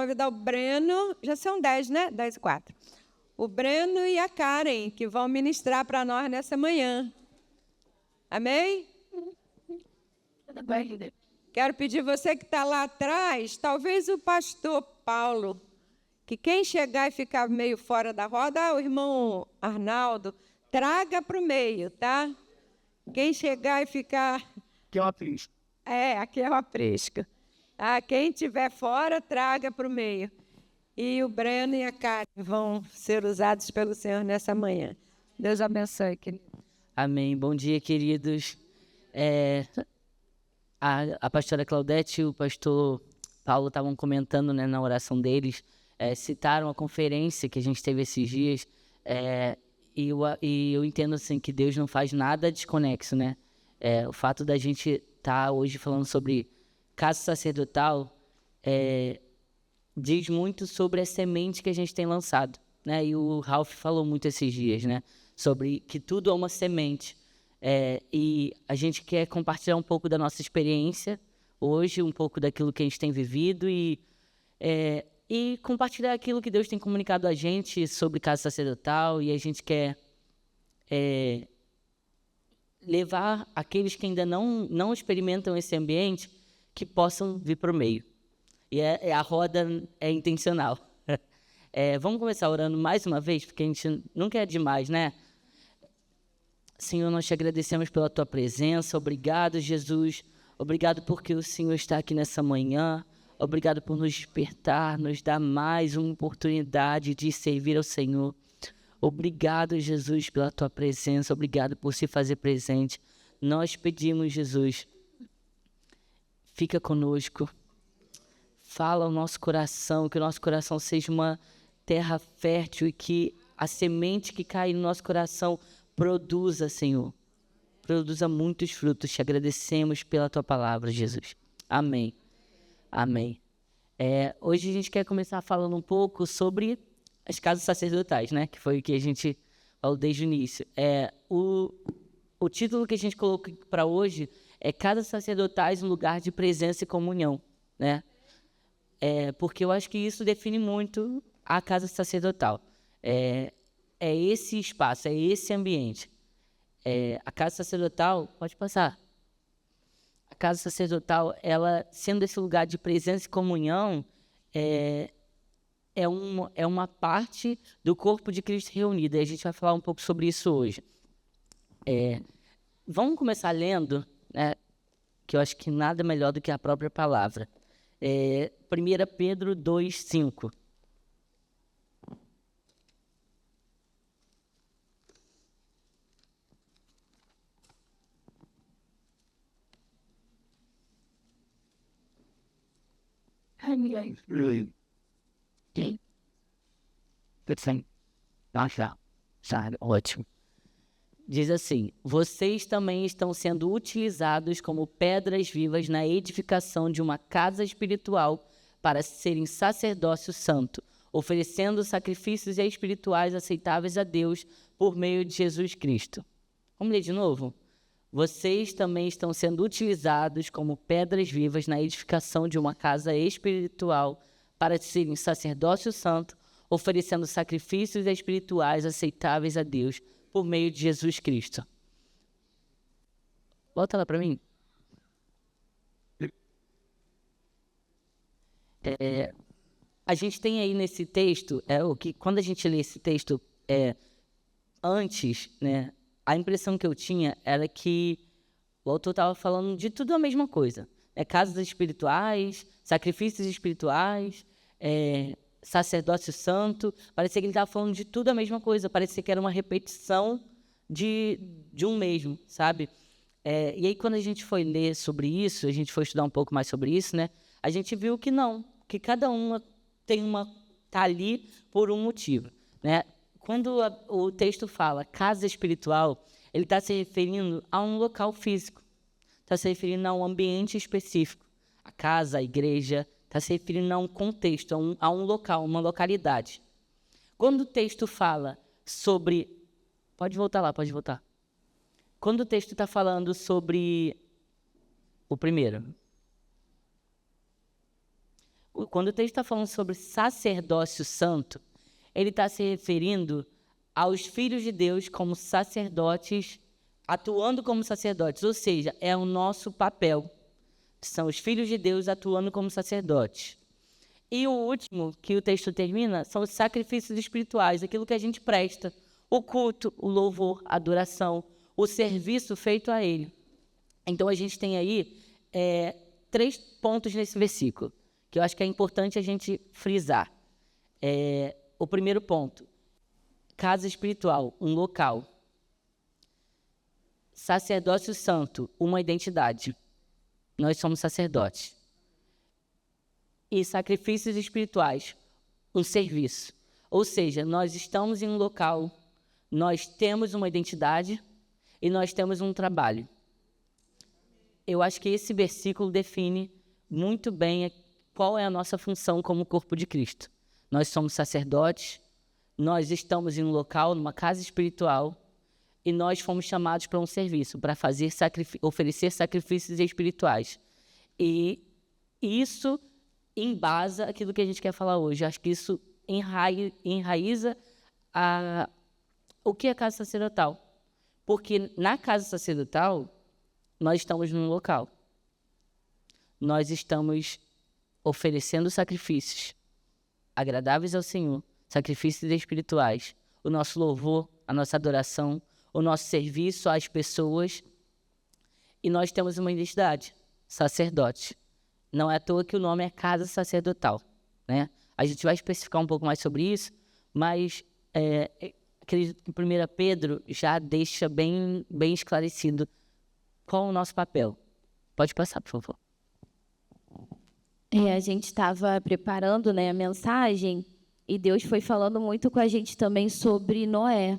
convidar o Breno, já são 10, né? 10 e 4. O Breno e a Karen, que vão ministrar para nós nessa manhã. Amém? Quero pedir você que está lá atrás, talvez o pastor Paulo, que quem chegar e ficar meio fora da roda, o irmão Arnaldo, traga para o meio, tá? Quem chegar e ficar... Que é uma prisca. Aqui é uma prisca. Ah, quem estiver fora, traga para o meio. E o Breno e a Karen vão ser usados pelo Senhor nessa manhã. Deus abençoe, querido. Amém. Bom dia, queridos. A pastora Claudete e o pastor Paulo estavam comentando, né, na oração deles, citaram a conferência que a gente teve esses dias, e eu entendo assim, que Deus não faz nada desconexo, né? O fato da gente estar hoje falando sobre casa sacerdotal diz muito sobre a semente que a gente tem lançado, né? E o Ralph falou muito esses dias, né? Sobre que tudo é uma semente. E a gente quer compartilhar um pouco da nossa experiência hoje, um pouco daquilo que a gente tem vivido e compartilhar aquilo que Deus tem comunicado a gente sobre casa sacerdotal, e a gente quer levar aqueles que ainda não experimentam esse ambiente, que possam vir para o meio. E a roda é intencional. Vamos começar orando mais uma vez, porque a gente nunca é demais, né? Senhor, nós te agradecemos pela tua presença. Obrigado, Jesus. Obrigado porque o Senhor está aqui nessa manhã. Obrigado por nos despertar, nos dar mais uma oportunidade de servir ao Senhor. Obrigado, Jesus, pela tua presença. Obrigado por se fazer presente. Nós pedimos, Jesus, fica conosco. Fala ao nosso coração, que o nosso coração seja uma terra fértil e que a semente que cai no nosso coração produza, Senhor. Produza muitos frutos. Te agradecemos pela tua palavra, Jesus. Amém. Amém. Hoje a gente quer começar falando um pouco sobre as casas sacerdotais, né? Que foi o que a gente falou desde o início. O título que a gente colocou para hoje é Casas Sacerdotais, um lugar de presença e comunhão, né? Porque eu acho que isso define muito a casa sacerdotal. É esse espaço, é esse ambiente. A casa sacerdotal, pode passar. A casa sacerdotal, ela sendo esse lugar de presença e comunhão, é uma parte do corpo de Cristo reunido. E a gente vai falar um pouco sobre isso hoje. Vamos começar lendo, né, que eu acho que nada melhor do que a própria palavra. 1 Pedro 2, 5. Ótimo. Diz assim: vocês também estão sendo utilizados como pedras vivas na edificação de uma casa espiritual para serem sacerdócio santo, oferecendo sacrifícios espirituais aceitáveis a Deus por meio de Jesus Cristo. Vamos ler de novo? Vocês também estão sendo utilizados como pedras vivas na edificação de uma casa espiritual para serem sacerdócio santo, oferecendo sacrifícios espirituais aceitáveis a Deus por meio de Jesus Cristo. Volta lá para mim. A gente tem aí nesse texto, quando a gente lê esse texto antes, né, a impressão que eu tinha era que o autor estava falando de tudo a mesma coisa. Casas espirituais, sacrifícios espirituais, sacerdócio santo. Parecia que ele estava falando de tudo a mesma coisa. Parecia que era uma repetição de um mesmo, sabe? E aí, quando a gente foi ler sobre isso, a gente foi estudar um pouco mais sobre isso, né? A gente viu que não, que cada uma está ali por um motivo, né? Quando o texto fala casa espiritual, ele está se referindo a um local físico, está se referindo a um ambiente específico. A casa, a igreja, está se referindo a um contexto, a um local, uma localidade. Quando o texto fala sobre... Pode voltar lá, pode voltar. Quando o texto está falando sobre... O primeiro. Quando o texto está falando sobre sacerdócio santo, ele está se referindo aos filhos de Deus como sacerdotes, atuando como sacerdotes, ou seja, é o nosso papel. São os filhos de Deus atuando como sacerdotes. E o último, que o texto termina, são os sacrifícios espirituais, aquilo que a gente presta, o culto, o louvor, a adoração, o serviço feito a Ele. Então, a gente tem aí 3 pontos nesse versículo, que eu acho que é importante a gente frisar. O primeiro ponto, casa espiritual, um local. Sacerdócio santo, uma identidade. Nós somos sacerdotes. E sacrifícios espirituais, um serviço. Ou seja, nós estamos em um local, nós temos uma identidade e nós temos um trabalho. Eu acho que esse versículo define muito bem qual é a nossa função como corpo de Cristo. Nós somos sacerdotes, nós estamos em um local, numa casa espiritual, e nós fomos chamados para um serviço, para oferecer sacrifícios espirituais. E isso embasa aquilo que a gente quer falar hoje. Acho que isso enraiza o que é casa sacerdotal. Porque na casa sacerdotal, nós estamos num local. Nós estamos oferecendo sacrifícios agradáveis ao Senhor, sacrifícios espirituais, o nosso louvor, a nossa adoração, o nosso serviço às pessoas. E nós temos uma identidade, sacerdote. Não é à toa que o nome é casa sacerdotal, né? A gente vai especificar um pouco mais sobre isso, mas acredito que 1 Pedro já deixa bem esclarecido qual é o nosso papel. Pode passar, por favor. A gente estava preparando, né, a mensagem e Deus foi falando muito com a gente também sobre Noé,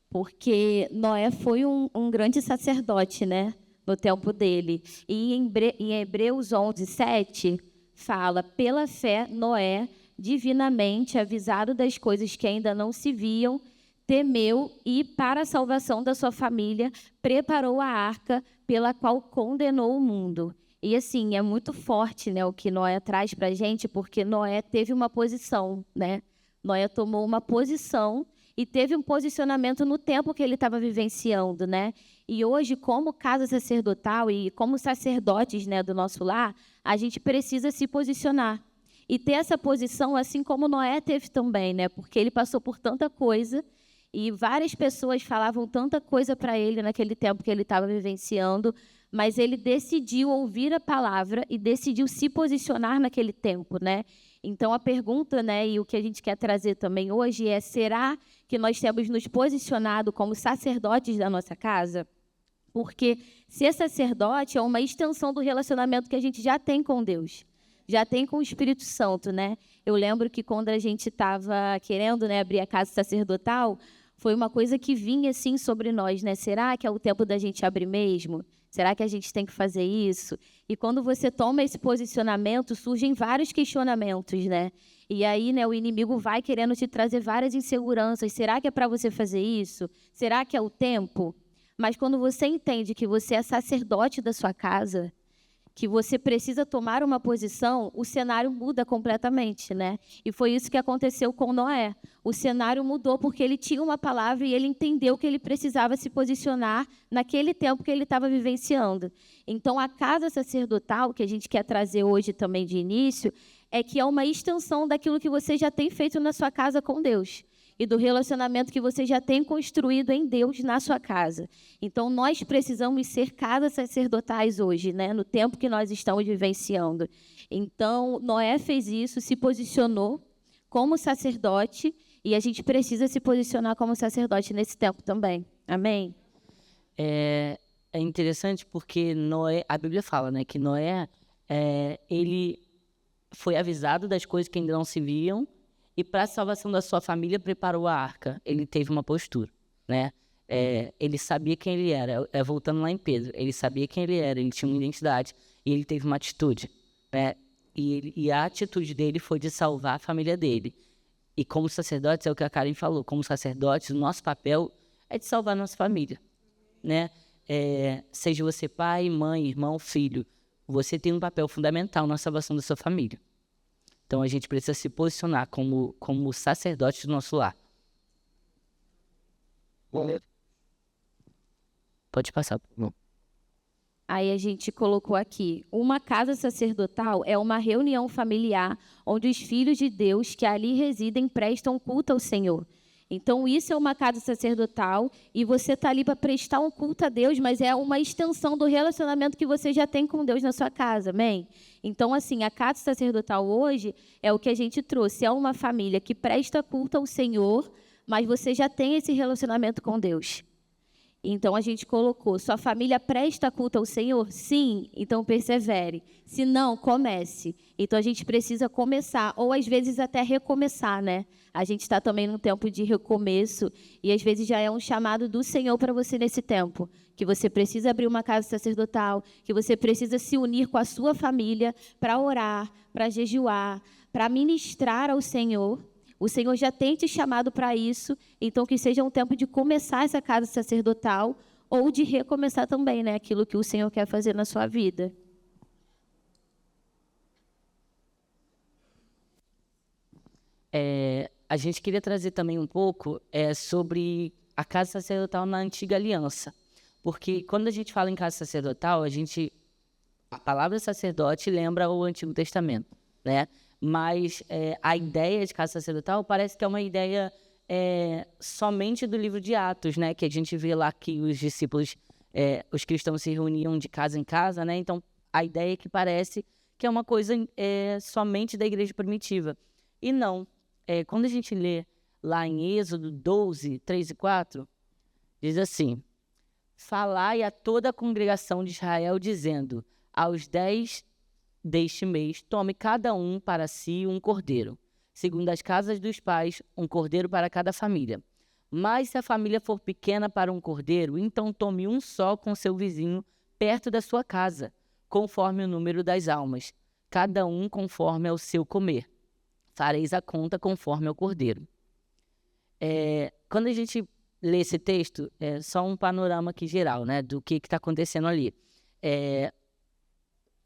porque Noé foi um grande sacerdote, né, no tempo dele. E em Hebreus 11:7 fala: pela fé, Noé, divinamente avisado das coisas que ainda não se viam, temeu e, para a salvação da sua família, preparou a arca pela qual condenou o mundo. E, assim, é muito forte, né, o que Noé traz para a gente, porque Noé teve uma posição, né? Noé tomou uma posição e teve um posicionamento no tempo que ele estava vivenciando, né? E hoje, como casa sacerdotal e como sacerdotes, né, do nosso lar, a gente precisa se posicionar. E ter essa posição, assim como Noé teve também, né? Porque ele passou por tanta coisa e várias pessoas falavam tanta coisa para ele naquele tempo que ele estava vivenciando, mas ele decidiu ouvir a palavra e decidiu se posicionar naquele tempo, né? Então, a pergunta, né, e o que a gente quer trazer também hoje é: será que nós temos nos posicionado como sacerdotes da nossa casa? Porque ser sacerdote é uma extensão do relacionamento que a gente já tem com Deus, já tem com o Espírito Santo, né? Eu lembro que quando a gente estava querendo, né, abrir a casa sacerdotal, foi uma coisa que vinha assim sobre nós, né? Será que é o tempo da gente abrir mesmo? Será que a gente tem que fazer isso? E quando você toma esse posicionamento, surgem vários questionamentos, né? E aí, né, o inimigo vai querendo te trazer várias inseguranças. Será que é para você fazer isso? Será que é o tempo? Mas quando você entende que você é sacerdote da sua casa, que você precisa tomar uma posição, o cenário muda completamente, né? E foi isso que aconteceu com Noé. O cenário mudou porque ele tinha uma palavra e ele entendeu que ele precisava se posicionar naquele tempo que ele estava vivenciando. Então, a casa sacerdotal, que a gente quer trazer hoje também de início, é que é uma extensão daquilo que você já tem feito na sua casa com Deus e do relacionamento que você já tem construído em Deus na sua casa. Então, nós precisamos ser casas sacerdotais hoje, né, no tempo que nós estamos vivenciando. Então, Noé fez isso, se posicionou como sacerdote, e a gente precisa se posicionar como sacerdote nesse tempo também. Amém? É interessante porque Noé, a Bíblia fala, né, que Noé, ele foi avisado das coisas que ainda não se viam, e para a salvação da sua família preparou a arca. Ele teve uma postura, né? Ele sabia quem ele era. Voltando lá em Pedro, ele sabia quem ele era, ele tinha uma identidade e ele teve uma atitude, né? E a atitude dele foi de salvar a família dele. E como sacerdotes, é o que a Karen falou, como sacerdotes, o nosso papel é de salvar a nossa família, né? Seja você pai, mãe, irmão, filho, você tem um papel fundamental na salvação da sua família. Então, a gente precisa se posicionar como sacerdote do nosso lar. Pode passar. Aí a gente colocou aqui, uma casa sacerdotal é uma reunião familiar onde os filhos de Deus que ali residem prestam culto ao Senhor. Então, isso é uma casa sacerdotal e você está ali para prestar um culto a Deus, mas é uma extensão do relacionamento que você já tem com Deus na sua casa, amém? Então, assim, a casa sacerdotal hoje é o que a gente trouxe, é uma família que presta culto ao Senhor, mas você já tem esse relacionamento com Deus. Então, a gente colocou, sua família presta culto ao Senhor? Sim, então persevere. Se não, comece. Então, a gente precisa começar, ou às vezes até recomeçar, né? A gente está também num tempo de recomeço, e às vezes já é um chamado do Senhor para você nesse tempo, que você precisa abrir uma casa sacerdotal, que você precisa se unir com a sua família para orar, para jejuar, para ministrar ao Senhor. O Senhor já tem te chamado para isso, então que seja um tempo de começar essa casa sacerdotal ou de recomeçar também, né, aquilo que o Senhor quer fazer na sua vida. A gente queria trazer também um pouco sobre a casa sacerdotal na Antiga Aliança. Porque quando a gente fala em casa sacerdotal, a palavra sacerdote lembra o Antigo Testamento, né? Mas a ideia de casa sacerdotal parece que é uma ideia somente do livro de Atos, né? Que a gente vê lá que os discípulos, os cristãos se reuniam de casa em casa, né? Então, a ideia é que parece que é uma coisa somente da igreja primitiva. E não. Quando a gente lê lá em Êxodo 12, 3 e 4, diz assim: falai a toda a congregação de Israel, dizendo, aos 10 deste mês, tome cada um para si um cordeiro, segundo as casas dos pais, um cordeiro para cada família. Mas se a família for pequena para um cordeiro, então tome um só com seu vizinho perto da sua casa, conforme o número das almas, cada um conforme ao seu comer. Fareis a conta conforme ao cordeiro. Quando a gente lê esse texto, é só um panorama aqui geral, né, do que está acontecendo ali.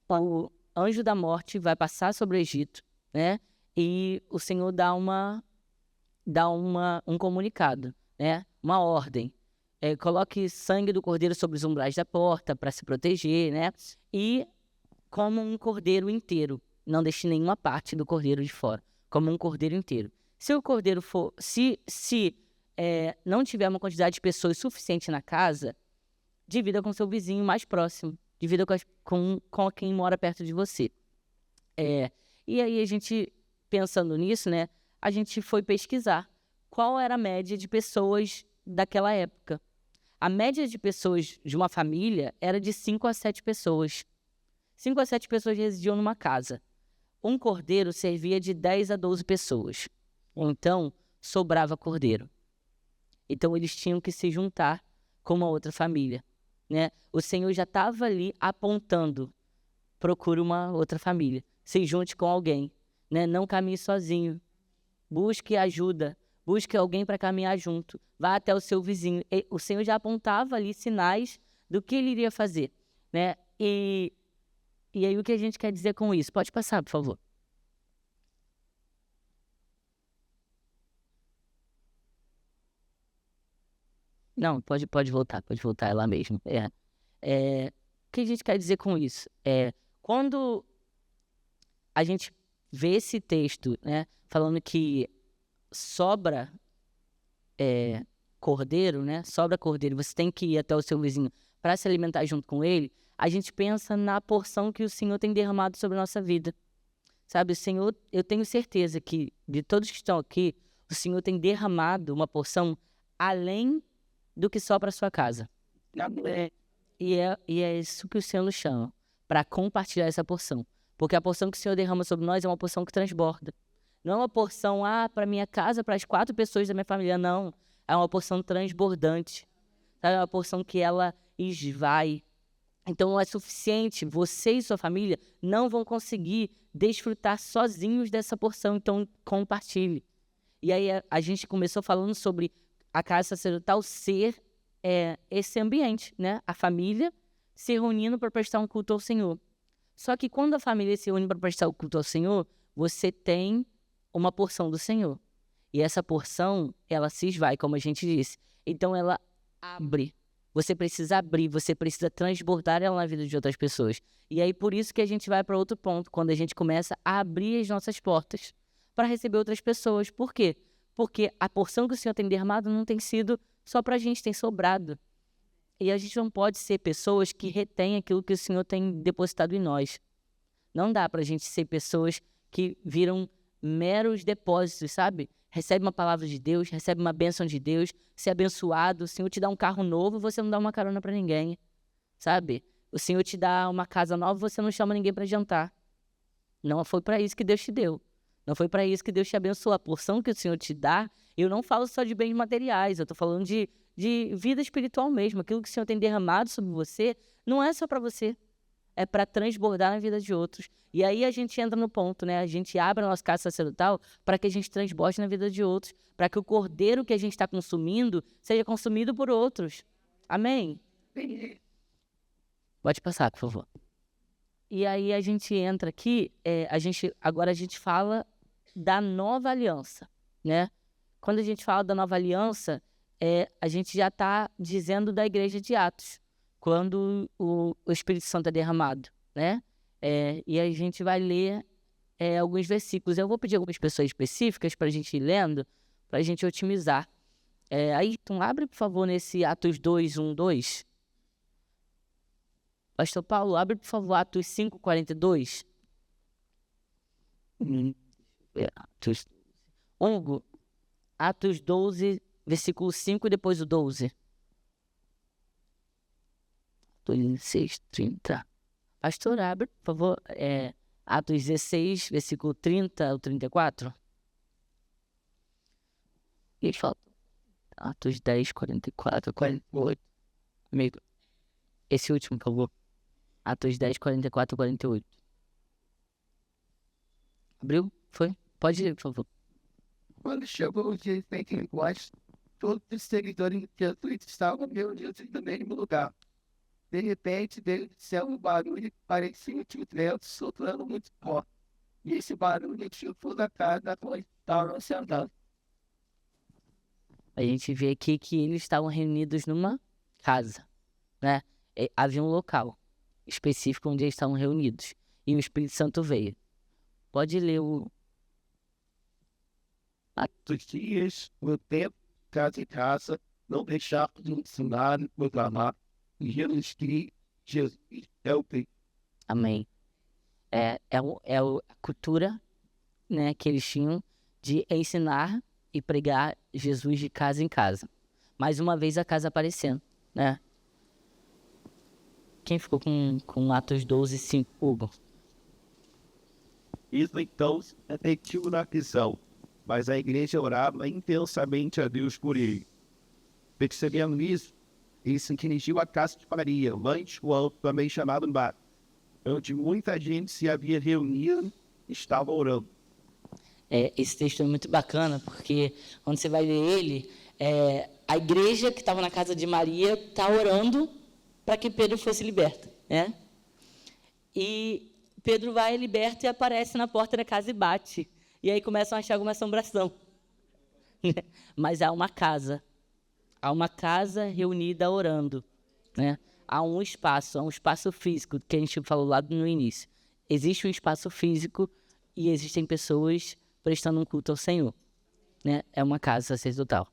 O anjo da morte vai passar sobre o Egito, né? E o Senhor dá um comunicado, né? Uma ordem. Coloque sangue do cordeiro sobre os umbrais da porta para se proteger, né? E como um cordeiro inteiro. Não deixe nenhuma parte do cordeiro de fora. Como um cordeiro inteiro. Se o cordeiro for... não tiver uma quantidade de pessoas suficiente na casa, divida com seu vizinho mais próximo. Divida com quem mora perto de você. E aí a gente, pensando nisso, né, a gente foi pesquisar qual era a média de pessoas daquela época. A média de pessoas de uma família era de 5 a 7 pessoas. 5 a 7 pessoas residiam numa casa. Um cordeiro servia de 10 a 12 pessoas. Então, sobrava cordeiro. Então, eles tinham que se juntar com uma outra família, né? O Senhor já estava ali apontando: procure uma outra família, se junte com alguém, né? Não caminhe sozinho, busque ajuda, busque alguém para caminhar junto, vá até o seu vizinho. O Senhor já apontava ali sinais do que ele iria fazer, né? E aí o que a gente quer dizer com isso? Pode passar, por favor. Não, pode voltar é lá mesmo. O que a gente quer dizer com isso? Quando a gente vê esse texto, né, falando que sobra cordeiro, né, sobra cordeiro, você tem que ir até o seu vizinho para se alimentar junto com ele, a gente pensa na porção que o Senhor tem derramado sobre a nossa vida. Sabe, o Senhor, eu tenho certeza que de todos que estão aqui, o Senhor tem derramado uma porção além do que só para sua casa. E é isso que o Senhor nos chama, para compartilhar essa porção. Porque a porção que o Senhor derrama sobre nós é uma porção que transborda. Não é uma porção, para minha casa, para as 4 pessoas da minha família, não. É uma porção transbordante. É uma porção que ela esvai. Então não é suficiente, você e sua família não vão conseguir desfrutar sozinhos dessa porção, então compartilhe. E aí a gente começou falando sobre a casa sacerdotal ser esse ambiente, né? A família se reunindo para prestar um culto ao Senhor. Só que quando a família se reúne para prestar o culto ao Senhor, você tem uma porção do Senhor. E essa porção, ela se esvai, como a gente disse. Então, ela abre. Você precisa abrir, você precisa transbordar ela na vida de outras pessoas. E aí, por isso que a gente vai para outro ponto, quando a gente começa a abrir as nossas portas para receber outras pessoas. Por quê? Porque a porção que o Senhor tem derramado não tem sido só para a gente, tem sobrado. E a gente não pode ser pessoas que retêm aquilo que o Senhor tem depositado em nós. Não dá para a gente ser pessoas que viram meros depósitos, sabe? Recebe uma palavra de Deus, recebe uma bênção de Deus, ser abençoado, o Senhor te dá um carro novo, você não dá uma carona para ninguém, sabe? O Senhor te dá uma casa nova, você não chama ninguém para jantar. Não foi para isso que Deus te deu. Não foi para isso que Deus te abençoou. A porção que o Senhor te dá, eu não falo só de bens materiais, eu estou falando de vida espiritual mesmo. Aquilo que o Senhor tem derramado sobre você, não é só para você. É para transbordar na vida de outros. E aí a gente entra no ponto, né? A gente abre a nossa casa sacerdotal para que a gente transborde na vida de outros. Para que o cordeiro que a gente está consumindo seja consumido por outros. Amém? Pode passar, por favor. E aí a gente entra aqui, agora a gente fala da nova aliança, né? Quando a gente fala da nova aliança, a gente já está dizendo da igreja de Atos, quando o Espírito Santo é derramado, né? E a gente vai ler alguns versículos. Eu vou pedir algumas pessoas específicas para a gente ir lendo, para a gente otimizar. Então, abre, por favor, nesse Atos 2, 1, 2. Pastor Paulo, abre, por favor, Atos 5, 42. Hugo, Atos 12, versículo 5 e depois o 12. 16, 30. Pastor, abre, por favor, Atos 16, versículo 30 ao 34. E falta Atos 10, 44, 48. Amigo, esse último, por favor. Atos 10, 44, 48. Abriu? Foi? Pode ler, por favor. Quando chegou o dia de Pentecostes, todos os seguidores de Jesus estavam reunidos no mesmo lugar. De repente, veio do céu um barulho que parecia de um vento soprando muito forte. E esse barulho encheu toda a casa onde estavam sentados. A gente vê aqui que eles estavam reunidos numa casa, né? Havia um local específico onde eles estavam reunidos. E o Espírito Santo veio. Pode ler o... Atos dias, o tempo, casa em casa, não deixavam de ensinar e proclamar. E Jesus Cristo, Jesus é o Cristo. Amém. A cultura, né, que eles tinham de ensinar e pregar Jesus de casa em casa. Mais uma vez a casa aparecendo, né? Quem ficou com Atos 12, 5? Hugo. Isso então se repetiu na visão, mas a igreja orava intensamente a Deus por ele. Percebendo isso, ele se dirigiu à casa de Maria, mãe de João, também chamado Marcos, onde muita gente se havia reunido e estava orando. Esse texto é muito bacana, porque quando você vai ler ele, a igreja que estava na casa de Maria está orando para que Pedro fosse liberto, né? E Pedro vai, liberta e aparece na porta da casa e bate. E aí começam a achar alguma assombração. Mas há uma casa reunida orando, né? Há um espaço físico, que a gente falou lá no início. Existe um espaço físico e existem pessoas prestando um culto ao Senhor, né? É uma casa sacerdotal.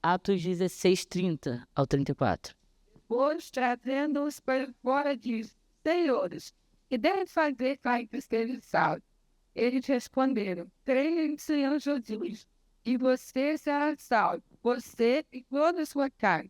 Atos 16, 30 ao 34. Depois, trazendo-os para fora, diz: Senhores, que devem fazer para que estejam salvos? Eles responderam: creia em Senhor Jesus, e você será salvo, você e toda a sua casa.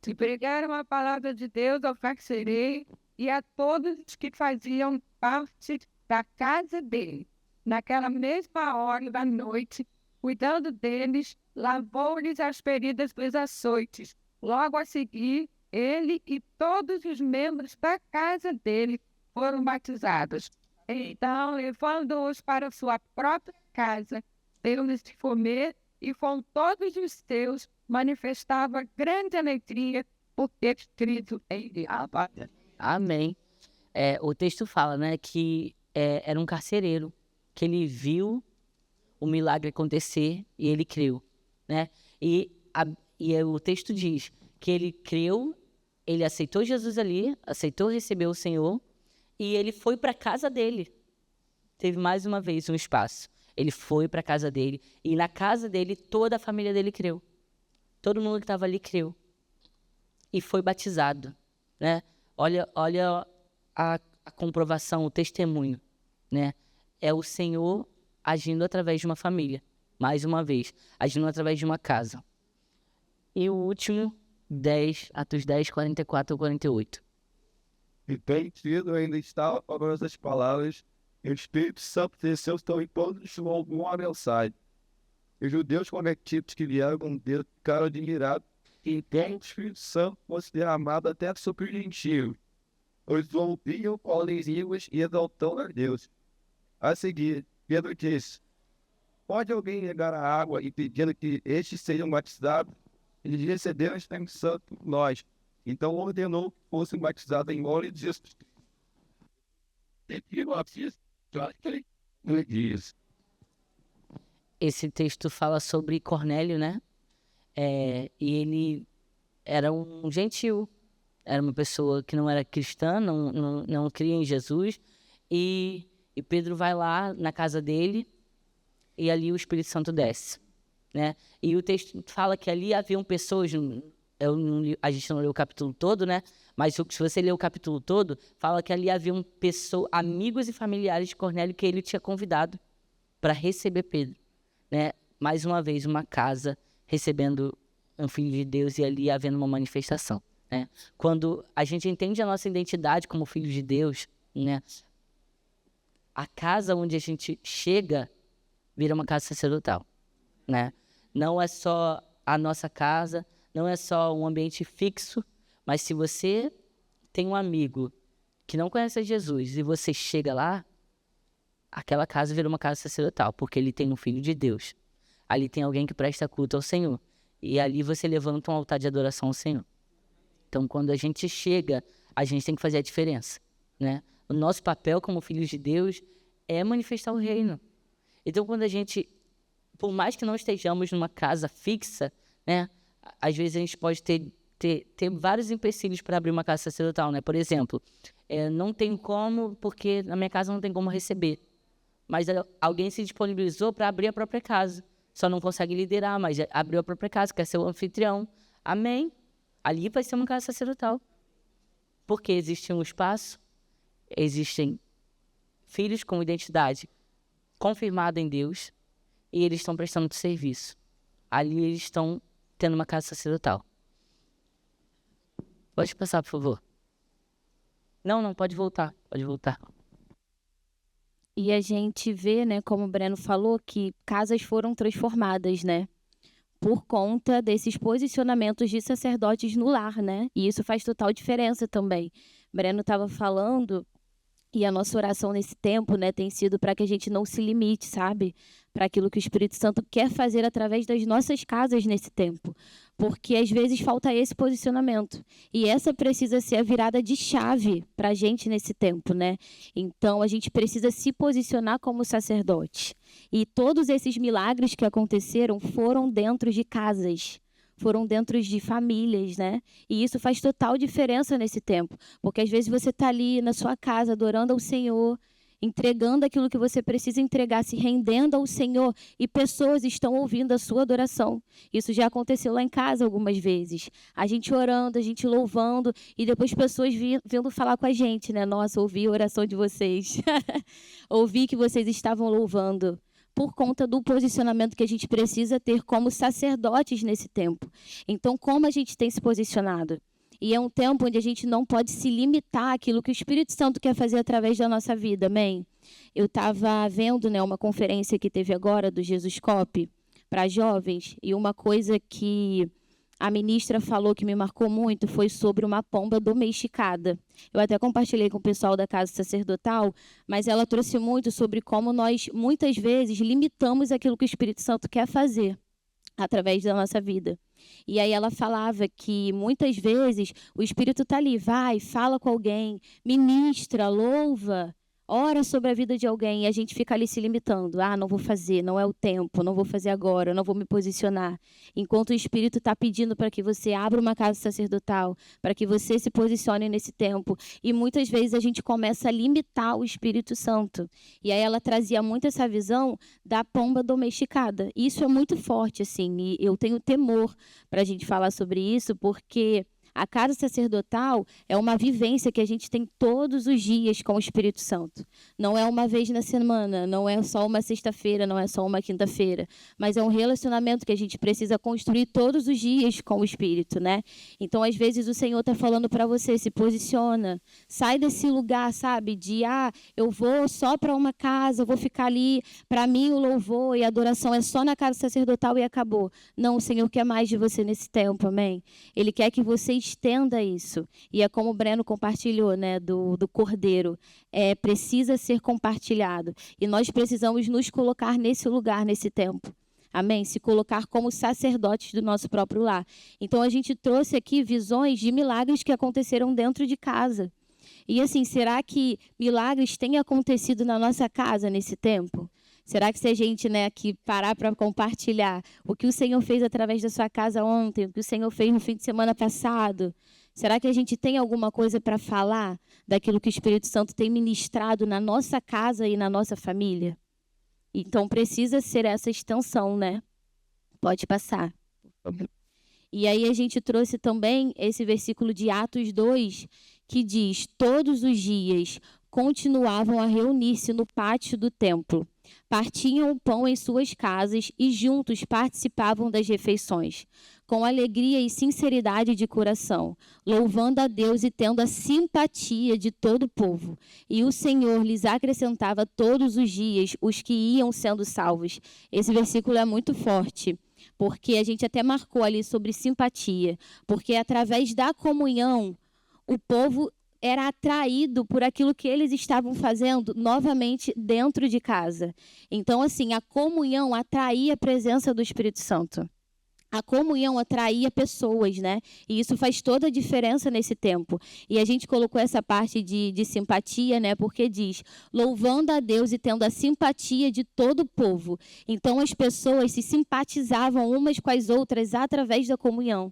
Se pregaram a palavra de Deus ao carcereiro e a todos os que faziam parte da casa dele. Naquela mesma hora da noite, cuidando deles, lavou-lhes as feridas dos açoites. Logo a seguir, ele e todos os membros da casa dele foram batizados. Então, levando-os para sua própria casa, deu-lhes de comer e com todos os seus manifestava grande alegria por ter escrito em Deus. Amém. O texto fala, né, que era um carcereiro, que ele viu o milagre acontecer e ele creu, né? E o texto diz que ele creu, ele aceitou Jesus ali, aceitou receber o Senhor, e ele foi para a casa dele. Teve mais uma vez um espaço. Ele foi para a casa dele, e na casa dele toda a família dele creu. Todo mundo que estava ali creu. E foi batizado, né? Olha a comprovação, o testemunho, né? É o Senhor agindo através de uma família, mais uma vez, agindo através de uma casa. E o último, Atos 10, 44 ou 48. E bem tido ainda estava falando essas palavras, e o Espírito Santo desceu sobre todos e louvou a mensagem. E os judeus convertidos que vieram com Deus ficaram admirados, e então o Espírito Santo fosse derramado até sobre os gentios. Eles ouviam com as línguas e exaltando a Deus. A seguir, Pedro disse: pode alguém negar a água e pedir que estes sejam batizados? Eles receberam o Espírito Santo por nós. Então ordenou que fossem batizados em nome de Jesus. Esse texto fala sobre Cornélio, né? E ele era um gentil, era uma pessoa que não era cristã, não cria em Jesus. E Pedro vai lá na casa dele e ali o Espírito Santo desce, né? E o texto fala que ali haviam pessoas, a gente não leu o capítulo todo, né? Mas se você ler o capítulo todo, fala que ali haviam pessoas, amigos e familiares de Cornélio que ele tinha convidado para receber Pedro, né? Mais uma vez, uma casa recebendo um filho de Deus e ali havendo uma manifestação, né? Quando a gente entende a nossa identidade como filho de Deus, né? A casa onde a gente chega vira uma casa sacerdotal, né? Não é só a nossa casa, não é só um ambiente fixo, mas se você tem um amigo que não conhece Jesus e você chega lá, aquela casa vira uma casa sacerdotal, porque ele tem um filho de Deus. Ali tem alguém que presta culto ao Senhor. E ali você levanta um altar de adoração ao Senhor. Então, quando a gente chega, a gente tem que fazer a diferença, né? O nosso papel como filhos de Deus é manifestar o reino. Então, quando a gente, por mais que não estejamos numa casa fixa, né? Às vezes a gente pode ter vários empecilhos para abrir uma casa sacerdotal, né? Por exemplo, não tem como, porque na minha casa não tem como receber. Mas alguém se disponibilizou para abrir a própria casa. Só não consegue liderar, mas abriu a própria casa, quer ser o anfitrião. Amém. Ali vai ser uma casa sacerdotal. Porque existe um espaço, existem filhos com identidade confirmada em Deus e eles estão prestando serviço. Ali eles estão tendo uma casa sacerdotal. Pode passar, por favor. Não, pode voltar. Pode voltar. E a gente vê, né, como o Breno falou, que casas foram transformadas, né? Por conta desses posicionamentos de sacerdotes no lar, né? E isso faz total diferença também. Breno estava falando, e a nossa oração nesse tempo, né, tem sido para que a gente não se limite, sabe? Para aquilo que o Espírito Santo quer fazer através das nossas casas nesse tempo. Porque às vezes falta esse posicionamento. E essa precisa ser a virada de chave para a gente nesse tempo, né? Então a gente precisa se posicionar como sacerdote. E todos esses milagres que aconteceram foram dentro de casas, foram dentro de famílias, né? E isso faz total diferença nesse tempo. Porque às vezes você está ali na sua casa adorando ao Senhor, entregando aquilo que você precisa entregar, se rendendo ao Senhor, e pessoas estão ouvindo a sua adoração. Isso já aconteceu lá em casa algumas vezes. A gente orando, a gente louvando, e depois pessoas vindo falar com a gente, né? Nossa, ouvi a oração de vocês. Ouvi que vocês estavam louvando. Por conta do posicionamento que a gente precisa ter como sacerdotes nesse tempo. Então, como a gente tem se posicionado? E é um tempo onde a gente não pode se limitar àquilo que o Espírito Santo quer fazer através da nossa vida, amém? Eu estava vendo, né, uma conferência que teve agora do Jesuscope para jovens, e uma coisa que a ministra falou que me marcou muito foi sobre uma pomba domesticada. Eu até compartilhei com o pessoal da Casa Sacerdotal, mas ela trouxe muito sobre como nós, muitas vezes, limitamos aquilo que o Espírito Santo quer fazer através da nossa vida. E aí ela falava que muitas vezes o Espírito está ali, vai, fala com alguém, ministra, louva, ora sobre a vida de alguém e a gente fica ali se limitando. Ah, não vou fazer, não é o tempo, não vou fazer agora, não vou me posicionar. Enquanto o Espírito está pedindo para que você abra uma casa sacerdotal, para que você se posicione nesse tempo. E muitas vezes a gente começa a limitar o Espírito Santo. E aí ela trazia muito essa visão da pomba domesticada. E isso é muito forte, assim, e eu tenho temor para a gente falar sobre isso, porque a casa sacerdotal é uma vivência que a gente tem todos os dias com o Espírito Santo. Não é uma vez na semana, não é só uma sexta-feira, não é só uma quinta-feira, mas é um relacionamento que a gente precisa construir todos os dias com o Espírito, né? Então, às vezes, o Senhor está falando para você, se posiciona, sai desse lugar, sabe, de, eu vou só para uma casa, eu vou ficar ali, para mim o louvor e a adoração é só na casa sacerdotal e acabou. Não, o Senhor quer mais de você nesse tempo, amém? Ele quer que você estenda isso. E é como o Breno compartilhou, né, do cordeiro. Precisa ser compartilhado. E nós precisamos nos colocar nesse lugar, nesse tempo. Amém? Se colocar como sacerdotes do nosso próprio lar. Então, a gente trouxe aqui visões de milagres que aconteceram dentro de casa. E assim, será que milagres têm acontecido na nossa casa nesse tempo? Será que se a gente, né, aqui parar para compartilhar o que o Senhor fez através da sua casa ontem, o que o Senhor fez no fim de semana passado, será que a gente tem alguma coisa para falar daquilo que o Espírito Santo tem ministrado na nossa casa e na nossa família? Então precisa ser essa extensão, né? Pode passar. E aí a gente trouxe também esse versículo de Atos 2, que diz: todos os dias continuavam a reunir-se no pátio do templo. Partiam o pão em suas casas e juntos participavam das refeições, com alegria e sinceridade de coração, louvando a Deus e tendo a simpatia de todo o povo. E o Senhor lhes acrescentava todos os dias os que iam sendo salvos. Esse versículo é muito forte, porque a gente até marcou ali sobre simpatia, porque através da comunhão, o povo era atraído por aquilo que eles estavam fazendo novamente dentro de casa. Então, assim, a comunhão atraía a presença do Espírito Santo. A comunhão atraía pessoas, né? E isso faz toda a diferença nesse tempo. E a gente colocou essa parte de simpatia, né? Porque diz, louvando a Deus e tendo a simpatia de todo o povo. Então, as pessoas se simpatizavam umas com as outras através da comunhão.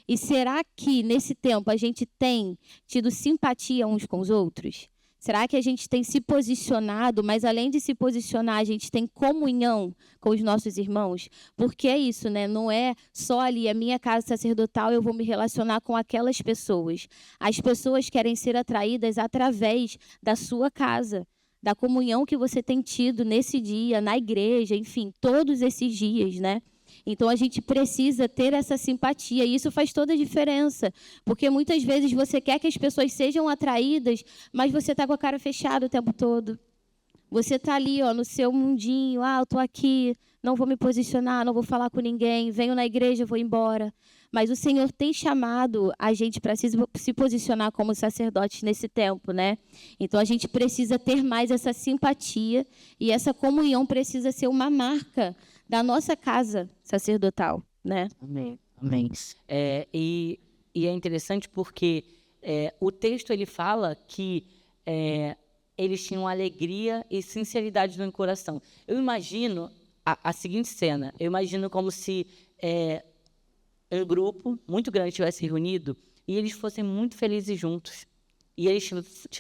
E será que, nesse tempo, a gente tem tido simpatia uns com os outros? Será que a gente tem se posicionado, mas além de se posicionar, a gente tem comunhão com os nossos irmãos? Porque é isso, né? Não é só ali a minha casa sacerdotal, eu vou me relacionar com aquelas pessoas. As pessoas querem ser atraídas através da sua casa, da comunhão que você tem tido nesse dia, na igreja, enfim, todos esses dias, né? Então, a gente precisa ter essa simpatia, e isso faz toda a diferença, porque muitas vezes você quer que as pessoas sejam atraídas, mas você está com a cara fechada o tempo todo. Você está ali, no seu mundinho, eu estou aqui, não vou me posicionar, não vou falar com ninguém, venho na igreja, vou embora. Mas o Senhor tem chamado a gente para se posicionar como sacerdotes nesse tempo, né? Então, a gente precisa ter mais essa simpatia, e essa comunhão precisa ser uma marca da nossa casa sacerdotal, né? Amém, amém. E é interessante porque o texto ele fala que eles tinham alegria e sinceridade no coração. Eu imagino a seguinte cena, eu imagino como se um grupo muito grande tivesse reunido e eles fossem muito felizes juntos, e eles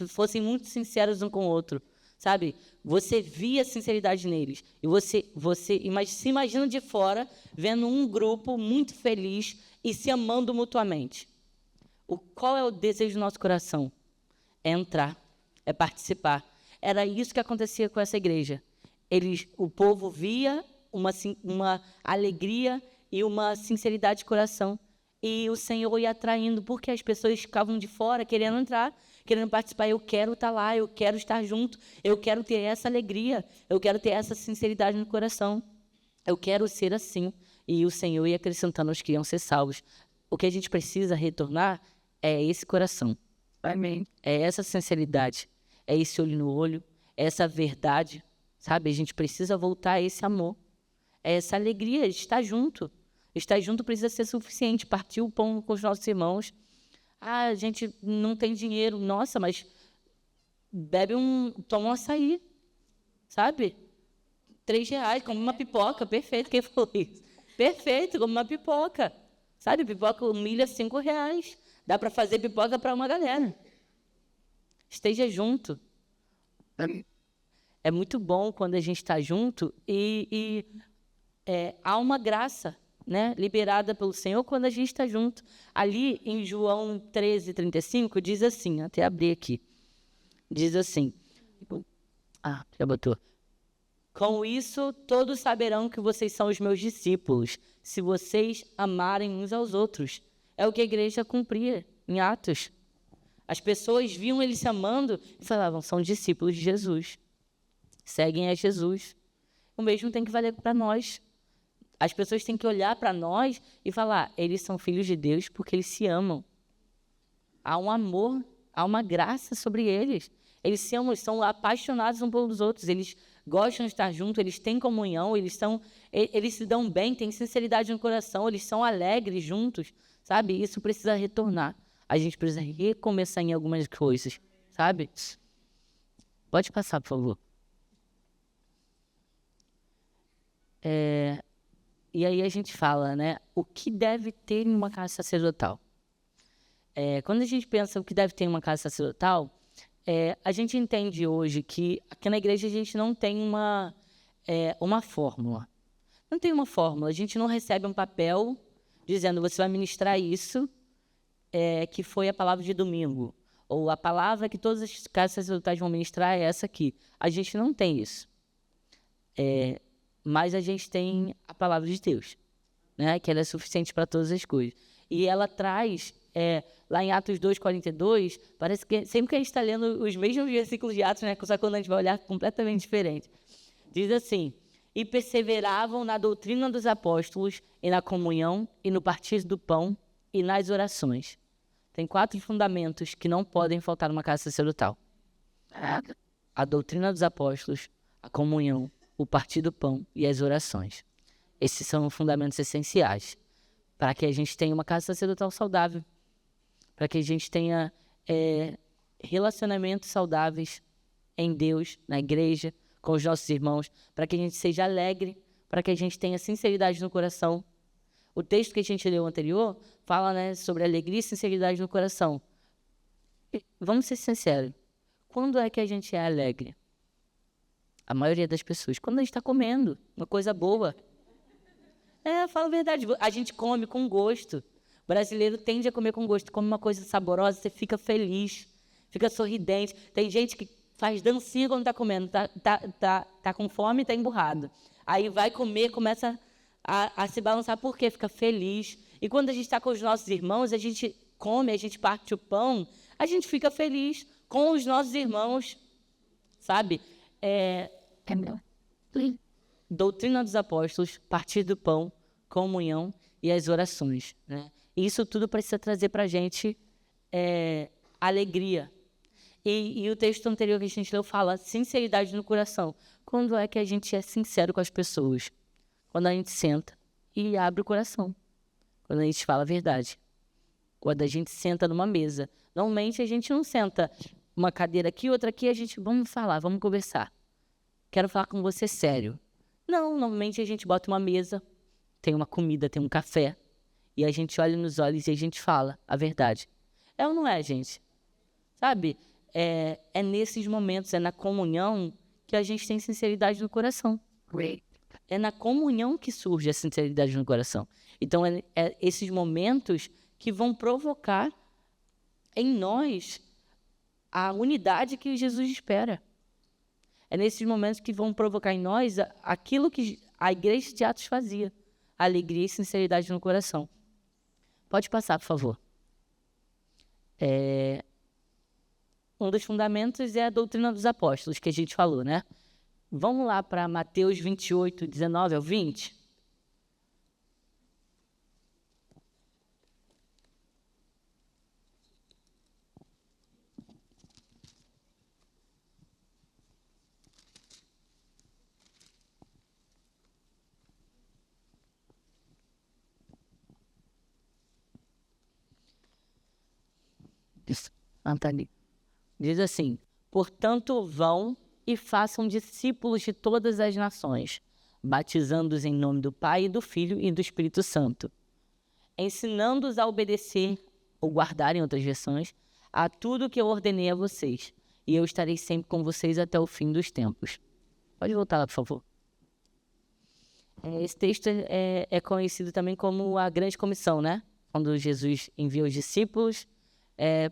fossem muito sinceros um com o outro. Sabe? Você via a sinceridade neles. E você se imagina de fora, vendo um grupo muito feliz e se amando mutuamente. Qual é o desejo do nosso coração? É entrar, é participar. Era isso que acontecia com essa igreja. O povo via uma alegria e uma sinceridade de coração. E o Senhor ia atraindo, porque as pessoas ficavam de fora querendo entrar, querendo participar. Eu quero estar lá, eu quero estar junto, eu quero ter essa alegria, eu quero ter essa sinceridade no coração. Eu quero ser assim. E o Senhor ia acrescentando aos que iam ser salvos. O que a gente precisa retornar é esse coração. Amém. É essa sinceridade, é esse olho no olho, é essa verdade, sabe? A gente precisa voltar a esse amor, é essa alegria de estar junto. Estar junto precisa ser suficiente. Partir o pão com os nossos irmãos. A gente não tem dinheiro. Nossa, mas toma um açaí, sabe? R$ 3, come uma pipoca, perfeito, quem falou isso? Perfeito, come uma pipoca, sabe? Pipoca, milha, R$ 5. Dá para fazer pipoca para uma galera. Esteja junto. É muito bom quando a gente está junto e há uma graça, né, liberada pelo Senhor quando a gente está junto. Ali em João 13:35 diz assim, até abrir aqui, diz assim, já botou. Com isso, todos saberão que vocês são os meus discípulos, se vocês amarem uns aos outros. É o que a igreja cumpria em Atos. As pessoas viam eles se amando e falavam, são discípulos de Jesus. Seguem a Jesus. O mesmo tem que valer para nós. As pessoas têm que olhar para nós e falar, eles são filhos de Deus porque eles se amam. Há um amor, há uma graça sobre eles. Eles se amam, eles são apaixonados uns pelos outros, eles gostam de estar juntos, eles têm comunhão, eles se dão bem, têm sinceridade no coração, eles são alegres juntos, sabe? Isso precisa retornar. A gente precisa recomeçar em algumas coisas, sabe? Pode passar, por favor. E aí a gente fala, né? O que deve ter em uma casa sacerdotal? Quando a gente pensa o que deve ter em uma casa sacerdotal, a gente entende hoje que aqui na igreja a gente não tem uma fórmula. Não tem uma fórmula. A gente não recebe um papel dizendo você vai ministrar isso, que foi a palavra de domingo. Ou a palavra que todas as casas sacerdotais vão ministrar é essa aqui. A gente não tem isso. Mas a gente tem a palavra de Deus, né? Que ela é suficiente para todas as coisas. E ela traz, lá em Atos 2:42, parece que sempre que a gente está lendo os mesmos versículos de Atos, né? Só quando a gente vai olhar completamente diferente. Diz assim, e perseveravam na doutrina dos apóstolos, e na comunhão, e no partir do pão, e nas orações. Tem 4 fundamentos que não podem faltar numa casa sacerdotal. A doutrina dos apóstolos, a comunhão, o partir do pão e as orações. Esses são fundamentos essenciais para que a gente tenha uma casa sacerdotal saudável, para que a gente tenha relacionamentos saudáveis em Deus, na igreja, com os nossos irmãos, para que a gente seja alegre, para que a gente tenha sinceridade no coração. O texto que a gente leu anterior fala, né, sobre alegria e sinceridade no coração. E vamos ser sinceros, quando é que a gente é alegre? A maioria das pessoas, quando a gente está comendo uma coisa boa. Fala a verdade, a gente come com gosto. O brasileiro tende a comer com gosto. Come uma coisa saborosa, você fica feliz, fica sorridente. Tem gente que faz dancinha quando está comendo, tá com fome e está emburrado. Aí vai comer, começa a se balançar, por quê? Fica feliz. E quando a gente está com os nossos irmãos, a gente come, a gente parte o pão, a gente fica feliz com os nossos irmãos, sabe? Doutrina dos apóstolos, partir do pão, comunhão e as orações, né? E isso tudo precisa trazer para a gente alegria. E o texto anterior que a gente leu fala sinceridade no coração. Quando é que a gente é sincero com as pessoas? Quando a gente senta e abre o coração. Quando a gente fala a verdade. Quando a gente senta numa mesa. Normalmente a gente não senta uma cadeira aqui, outra aqui, a gente vamos falar, vamos conversar. Quero falar com você sério. Não, normalmente a gente bota uma mesa, tem uma comida, tem um café, e a gente olha nos olhos e a gente fala a verdade. É ou não é, gente? Sabe? É nesses momentos, é na comunhão que a gente tem sinceridade no coração. É na comunhão que surge a sinceridade no coração. Então, é esses momentos que vão provocar em nós a unidade que Jesus espera. É nesses momentos que vão provocar em nós aquilo que a igreja de Atos fazia. Alegria e sinceridade no coração. Pode passar, por favor. Um dos fundamentos é a doutrina dos apóstolos, que a gente falou, né? Vamos lá para Mateus 28, 19 ao 20. Tá ali. Diz assim, Portanto, vão e façam discípulos de todas as nações, batizando-os em nome do Pai, do Filho e do Espírito Santo, ensinando-os a obedecer, ou guardar em outras versões, a tudo que eu ordenei a vocês, e eu estarei sempre com vocês até o fim dos tempos. Pode voltar lá, por favor. Esse texto é conhecido também como a Grande Comissão, né? Quando Jesus envia os discípulos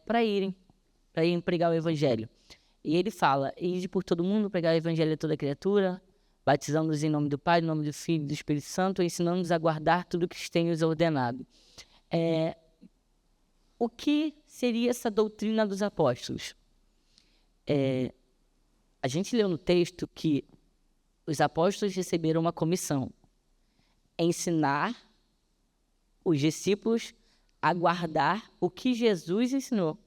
para irem pregar o Evangelho. E ele fala, ide por todo mundo, pregar o Evangelho a toda criatura, batizando-os em nome do Pai, em nome do Filho e do Espírito Santo, ensinando-os a guardar tudo o que tenho ordenado. O que seria essa doutrina dos apóstolos? A gente leu no texto que os apóstolos receberam uma comissão: ensinar os discípulos a guardar o que Jesus ensinou.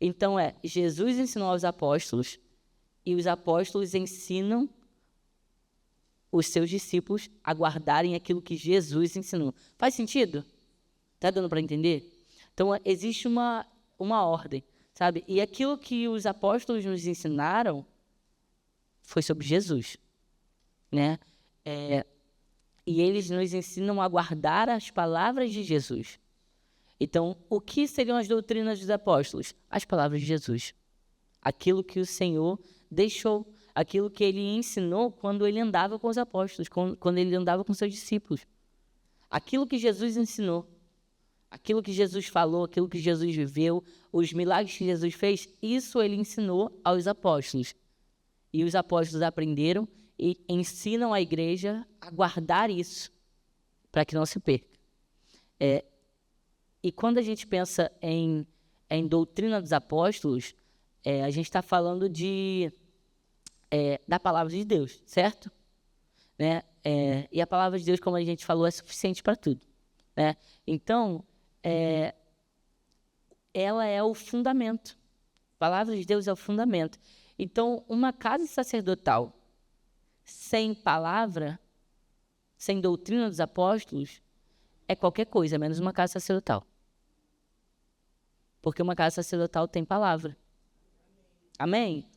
Então, Jesus ensinou aos apóstolos e os apóstolos ensinam os seus discípulos a guardarem aquilo que Jesus ensinou. Faz sentido? Tá dando para entender? Então, existe uma ordem, sabe? E aquilo que os apóstolos nos ensinaram foi sobre Jesus, né? E eles nos ensinam a guardar as palavras de Jesus. Então, o que seriam as doutrinas dos apóstolos? As palavras de Jesus. Aquilo que o Senhor deixou, aquilo que ele ensinou quando ele andava com os apóstolos, quando ele andava com seus discípulos. Aquilo que Jesus ensinou, aquilo que Jesus falou, aquilo que Jesus viveu, os milagres que Jesus fez, isso ele ensinou aos apóstolos. E os apóstolos aprenderam e ensinam a igreja a guardar isso, para que não se perca. E quando a gente pensa em doutrina dos apóstolos, a gente está falando da palavra de Deus, certo? Né? E a palavra de Deus, como a gente falou, é suficiente para tudo, né? Então, ela é o fundamento. A palavra de Deus é o fundamento. Então, uma casa sacerdotal sem palavra, sem doutrina dos apóstolos, é qualquer coisa, menos uma casa sacerdotal. Porque uma casa sacerdotal tem palavra. Amém?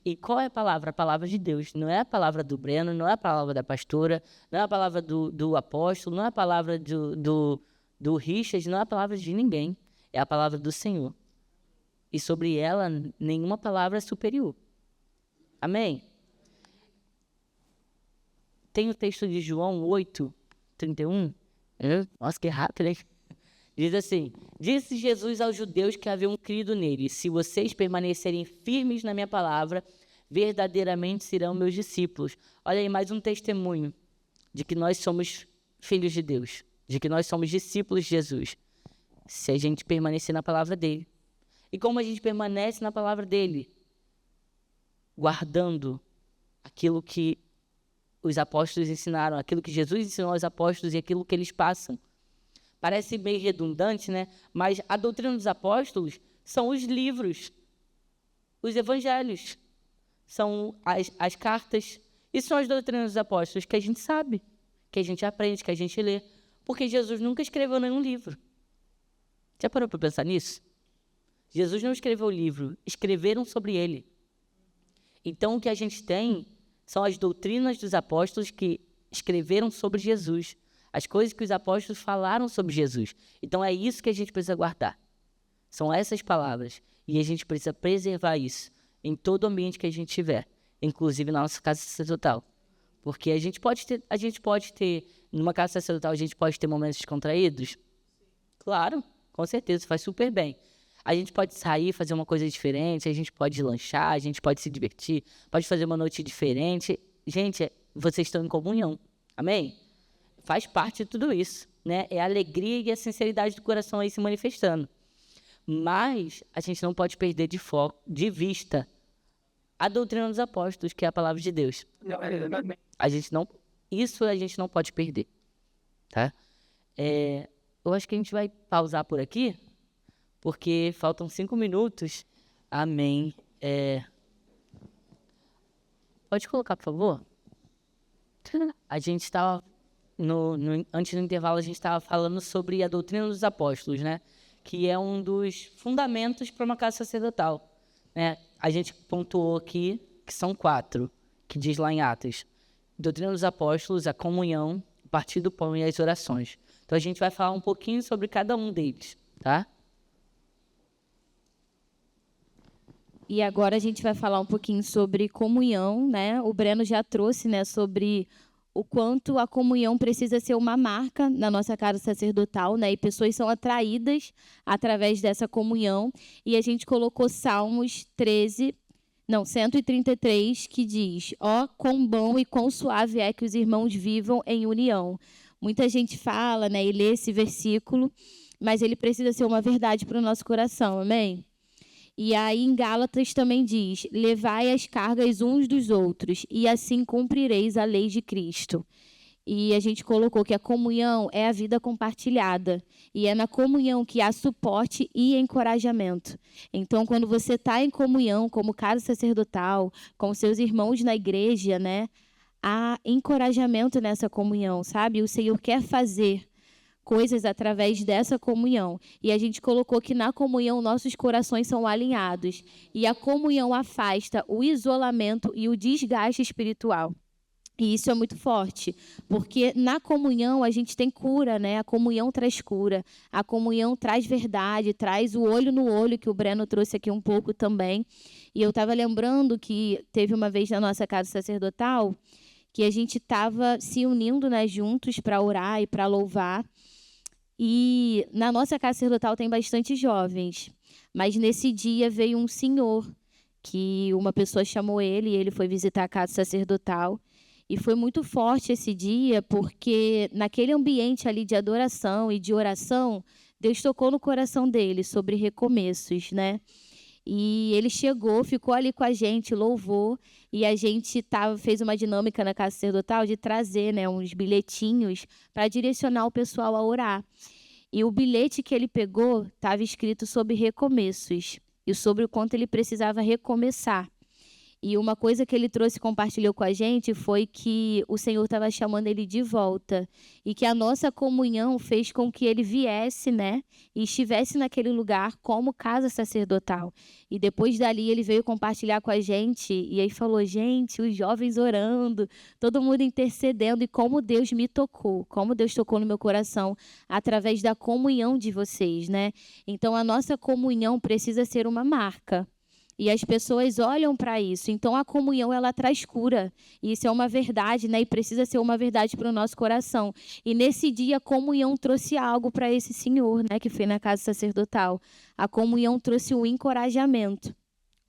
E qual é a palavra? A palavra de Deus. Não é a palavra do Breno, não é a palavra da pastora, não é a palavra do apóstolo, não é a palavra do Richard, não é a palavra de ninguém. É a palavra do Senhor. E sobre ela, nenhuma palavra é superior. Amém? Tem o texto de João 8:31. Nossa, que rápido, hein? Diz assim: disse Jesus aos judeus que haviam crido nele: se vocês permanecerem firmes na minha palavra, verdadeiramente serão meus discípulos. Olha aí, mais um testemunho de que nós somos filhos de Deus, de que nós somos discípulos de Jesus, se a gente permanecer na palavra dele. E como a gente permanece na palavra dele? Guardando aquilo que os apóstolos ensinaram, aquilo que Jesus ensinou aos apóstolos e aquilo que eles passam. Parece meio redundante, né? Mas a doutrina dos apóstolos são os livros, os evangelhos, são as cartas. E são as doutrinas dos apóstolos que a gente sabe, que a gente aprende, que a gente lê. Porque Jesus nunca escreveu nenhum livro. Já parou para pensar nisso? Jesus não escreveu o livro, escreveram sobre ele. Então, o que a gente tem são as doutrinas dos apóstolos que escreveram sobre Jesus. As coisas que os apóstolos falaram sobre Jesus. Então, é isso que a gente precisa guardar. São essas palavras. E a gente precisa preservar isso em todo o ambiente que a gente tiver. Inclusive na nossa casa sacerdotal. Porque a gente pode ter, numa casa sacerdotal, a gente pode ter momentos descontraídos? Claro, com certeza, faz super bem. A gente pode sair, fazer uma coisa diferente, a gente pode lanchar, a gente pode se divertir, pode fazer uma noite diferente. Gente, vocês estão em comunhão. Amém? Faz parte de tudo isso, né? É a alegria e a sinceridade do coração aí se manifestando. Mas a gente não pode perder de vista a doutrina dos apóstolos, que é a palavra de Deus. Isso a gente não pode perder, tá? Eu acho que a gente vai pausar por aqui, porque faltam 5 minutos. Amém. Pode colocar, por favor? A gente estava, antes do intervalo, a gente estava falando sobre a doutrina dos apóstolos, né? Que é um dos fundamentos para uma casa sacerdotal, né? a gente pontuou aqui que são 4, que diz lá em Atos. Doutrina dos Apóstolos, a comunhão, o partir do pão e as orações. Então, a gente vai falar um pouquinho sobre cada um deles, tá? E agora a gente vai falar um pouquinho sobre comunhão, né? O Breno já trouxe, né, sobre o quanto a comunhão precisa ser uma marca na nossa casa sacerdotal, né? E pessoas são atraídas através dessa comunhão. E a gente colocou Salmos 133, que diz: ó, quão bom e quão suave é que os irmãos vivam em união. Muita gente fala, né, e lê esse versículo, mas ele precisa ser uma verdade para o nosso coração, amém? E aí em Gálatas também diz: levai as cargas uns dos outros, e assim cumprireis a lei de Cristo. E a gente colocou que a comunhão é a vida compartilhada. E é na comunhão que há suporte e encorajamento. Então, quando você está em comunhão, como casa sacerdotal, com seus irmãos na igreja, né, há encorajamento nessa comunhão, sabe? O Senhor quer fazer coisas através dessa comunhão. E a gente colocou que na comunhão nossos corações são alinhados. E a comunhão afasta o isolamento e o desgaste espiritual. E isso é muito forte, porque na comunhão a gente tem cura, né? A comunhão traz cura, a comunhão traz verdade, traz o olho no olho, que o Breno trouxe aqui um pouco também. E eu estava lembrando que teve uma vez na nossa casa sacerdotal que a gente estava se unindo, né, juntos para orar e para louvar. E na nossa casa sacerdotal tem bastante jovens, mas nesse dia veio um senhor, que uma pessoa chamou ele e ele foi visitar a casa sacerdotal. E foi muito forte esse dia, porque naquele ambiente ali de adoração e de oração, Deus tocou no coração dele sobre recomeços, né? E ele chegou, ficou ali com a gente, louvou, e a gente fez uma dinâmica na casa sacerdotal de trazer, né, uns bilhetinhos para direcionar o pessoal a orar. E o bilhete que ele pegou estava escrito sobre recomeços e sobre o quanto ele precisava recomeçar. E uma coisa que ele trouxe e compartilhou com a gente foi que o Senhor estava chamando ele de volta. E que a nossa comunhão fez com que ele viesse, né? E estivesse naquele lugar como casa sacerdotal. E depois dali ele veio compartilhar com a gente. E aí falou: gente, os jovens orando, todo mundo intercedendo. E como Deus me tocou, como Deus tocou no meu coração através da comunhão de vocês, né? Então a nossa comunhão precisa ser uma marca. E as pessoas olham para isso. Então, a comunhão, ela traz cura. E isso é uma verdade, né? E precisa ser uma verdade para o nosso coração. E nesse dia, a comunhão trouxe algo para esse senhor, né? Que foi na casa sacerdotal. A comunhão trouxe um encorajamento,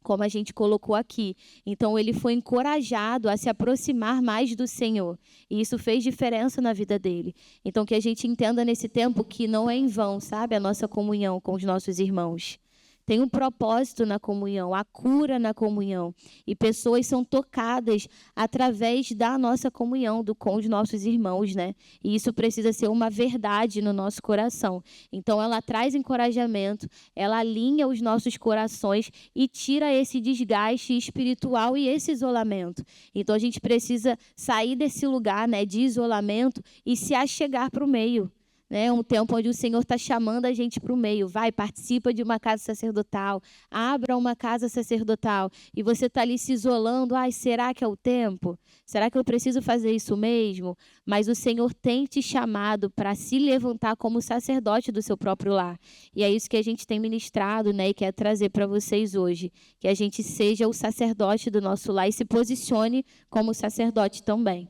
como a gente colocou aqui. Então, ele foi encorajado a se aproximar mais do Senhor. E isso fez diferença na vida dele. Então, que a gente entenda nesse tempo que não é em vão, sabe? A nossa comunhão com os nossos irmãos. Tem um propósito na comunhão, a cura na comunhão. E pessoas são tocadas através da nossa comunhão, com os nossos irmãos, né? E isso precisa ser uma verdade no nosso coração. Então, ela traz encorajamento, ela alinha os nossos corações e tira esse desgaste espiritual e esse isolamento. Então, a gente precisa sair desse lugar, né, de isolamento e se achegar para o meio. É um tempo onde o Senhor está chamando a gente para o meio. Vai, participa de uma casa sacerdotal. Abra uma casa sacerdotal. E você está ali se isolando. Ai, será que é o tempo? Será que eu preciso fazer isso mesmo? Mas o Senhor tem te chamado para se levantar como sacerdote do seu próprio lar. E é isso que a gente tem ministrado, né, e quer trazer para vocês hoje. Que a gente seja o sacerdote do nosso lar e se posicione como sacerdote também.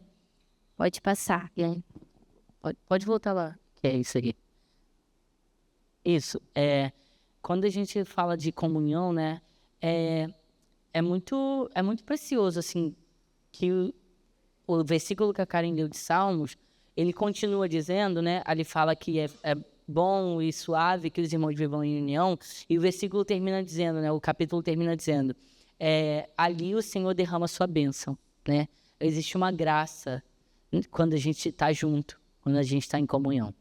Pode passar. Pode voltar lá. É isso aí. Isso. Quando a gente fala de comunhão, né, é muito precioso, assim, que o versículo que a Karen leu de Salmos, ele continua dizendo, né, ali fala que é bom e suave que os irmãos vivam em união, e o versículo termina dizendo, né, o capítulo termina dizendo, ali o Senhor derrama a sua bênção, né? Existe uma graça quando a gente está junto, quando a gente está em comunhão.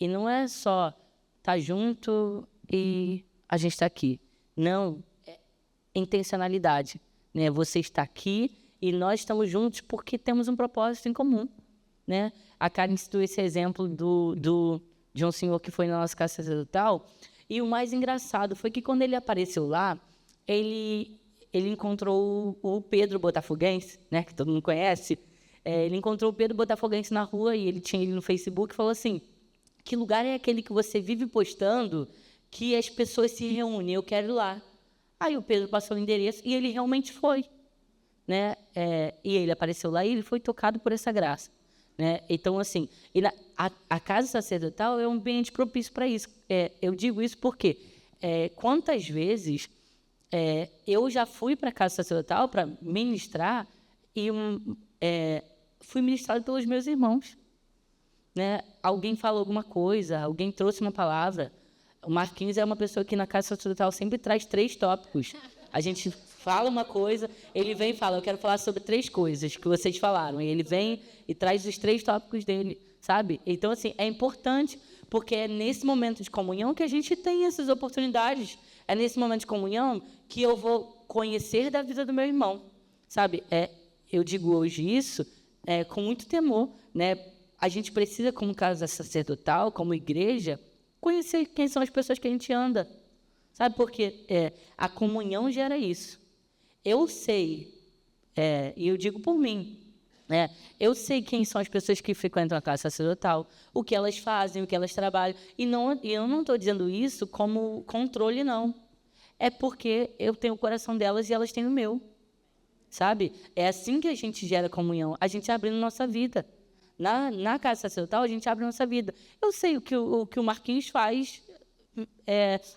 E não é só estar junto e a gente está aqui. Não, é intencionalidade, né? Você está aqui e nós estamos juntos porque temos um propósito em comum, né? A Karen citou esse exemplo de um senhor que foi na nossa casa sacerdotal, e o mais engraçado foi que quando ele apareceu lá, ele encontrou o Pedro Botafoguense, né, que todo mundo conhece. Ele encontrou o Pedro Botafoguense na rua e ele tinha ele no Facebook e falou assim: que lugar é aquele que você vive postando que as pessoas se reúnem? Eu quero ir lá. Aí o Pedro passou o endereço e ele realmente foi, né? E ele apareceu lá e ele foi tocado por essa graça, né? Então, assim, a casa sacerdotal é um ambiente propício para isso. Eu digo isso porque quantas vezes eu já fui para a casa sacerdotal para ministrar e fui ministrado pelos meus irmãos, né? Alguém falou alguma coisa, alguém trouxe uma palavra. O Marquinhos é uma pessoa que na casa sacerdotal sempre traz 3 tópicos. A gente fala uma coisa, ele vem e fala: eu quero falar sobre 3 coisas que vocês falaram. E ele vem e traz os 3 tópicos dele, sabe? Então, assim, é importante, porque é nesse momento de comunhão que a gente tem essas oportunidades. É nesse momento de comunhão que eu vou conhecer da vida do meu irmão, sabe? Eu digo hoje isso com muito temor, né? A gente precisa, como casa sacerdotal, como igreja, conhecer quem são as pessoas que a gente anda, sabe? Porque a comunhão gera isso. Eu sei, e eu digo por mim, né? Eu sei quem são as pessoas que frequentam a casa sacerdotal, o que elas fazem, o que elas trabalham, e eu não estou dizendo isso como controle, não. É porque eu tenho o coração delas e elas têm o meu, sabe? É assim que a gente gera comunhão, a gente abrindo nossa vida. Na casa sacerdotal, a gente abre nossa vida. Eu sei o que o Marquinhos faz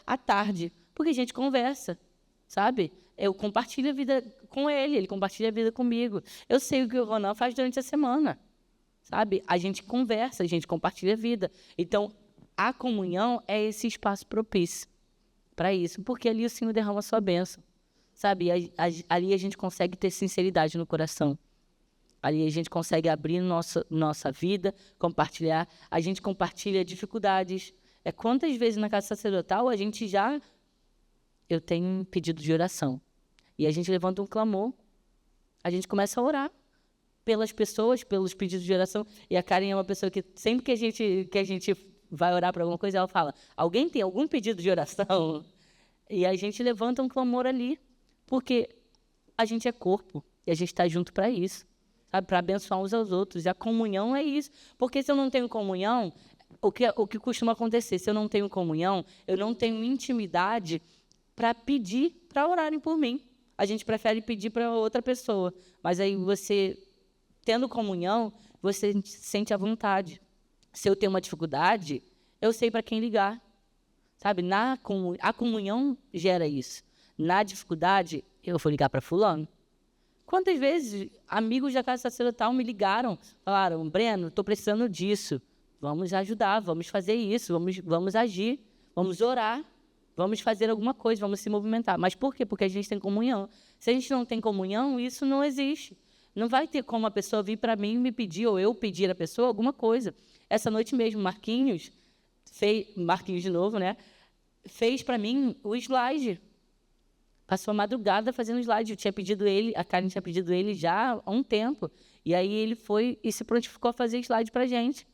à tarde, porque a gente conversa, sabe? Eu compartilho a vida com ele compartilha a vida comigo. Eu sei o que o Ronan faz durante a semana, sabe? A gente conversa, a gente compartilha a vida. Então, a comunhão é esse espaço propício para isso, porque ali o Senhor derrama a sua bênção, sabe? Ali a gente consegue ter sinceridade no coração. Ali a gente consegue abrir nossa vida, compartilhar. A gente compartilha dificuldades. Quantas vezes na casa sacerdotal eu tenho um pedido de oração. E a gente levanta um clamor. A gente começa a orar pelas pessoas, pelos pedidos de oração. E a Karen é uma pessoa que sempre que a gente vai orar para alguma coisa, ela fala: alguém tem algum pedido de oração? E a gente levanta um clamor ali. Porque a gente é corpo. E a gente está junto para isso. Para abençoar uns aos outros. E a comunhão é isso. Porque se eu não tenho comunhão, o que costuma acontecer? Se eu não tenho comunhão, eu não tenho intimidade para pedir para orarem por mim. A gente prefere pedir para outra pessoa. Mas aí você, tendo comunhão, você sente a vontade. Se eu tenho uma dificuldade, eu sei para quem ligar. Sabe? A comunhão gera isso. Na dificuldade, eu vou ligar para fulano. Quantas vezes amigos da casa sacerdotal me ligaram, falaram: Breno, estou precisando disso, vamos ajudar, vamos fazer isso, vamos agir, vamos orar, vamos fazer alguma coisa, vamos se movimentar. Mas por quê? Porque a gente tem comunhão. Se a gente não tem comunhão, isso não existe. Não vai ter como a pessoa vir para mim e me pedir, ou eu pedir à pessoa alguma coisa. Essa noite mesmo, Marquinhos de novo, né? Fez para mim o slide. Passou a madrugada fazendo slide. A Karen tinha pedido ele já há um tempo. E aí ele foi e se prontificou a fazer slide para a gente.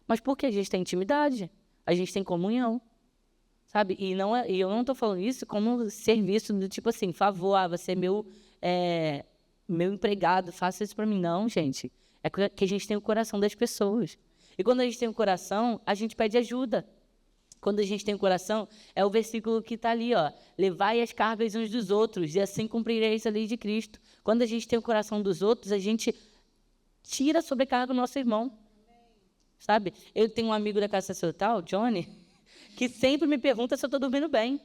Mas porque a gente tem intimidade, a gente tem comunhão, sabe? E eu não estou falando isso como serviço do tipo assim, favor, você é meu empregado, faça isso para mim. Não, gente. É que a gente tem o coração das pessoas. E quando a gente tem o coração, a gente pede ajuda. Quando a gente tem o coração, é o versículo que está ali, ó: levai as cargas uns dos outros, e assim cumprireis a lei de Cristo. Quando a gente tem o coração dos outros, a gente tira a sobrecarga do nosso irmão. Sabe? Eu tenho um amigo da casa sacerdotal, Johnny, que sempre me pergunta se eu estou dormindo bem.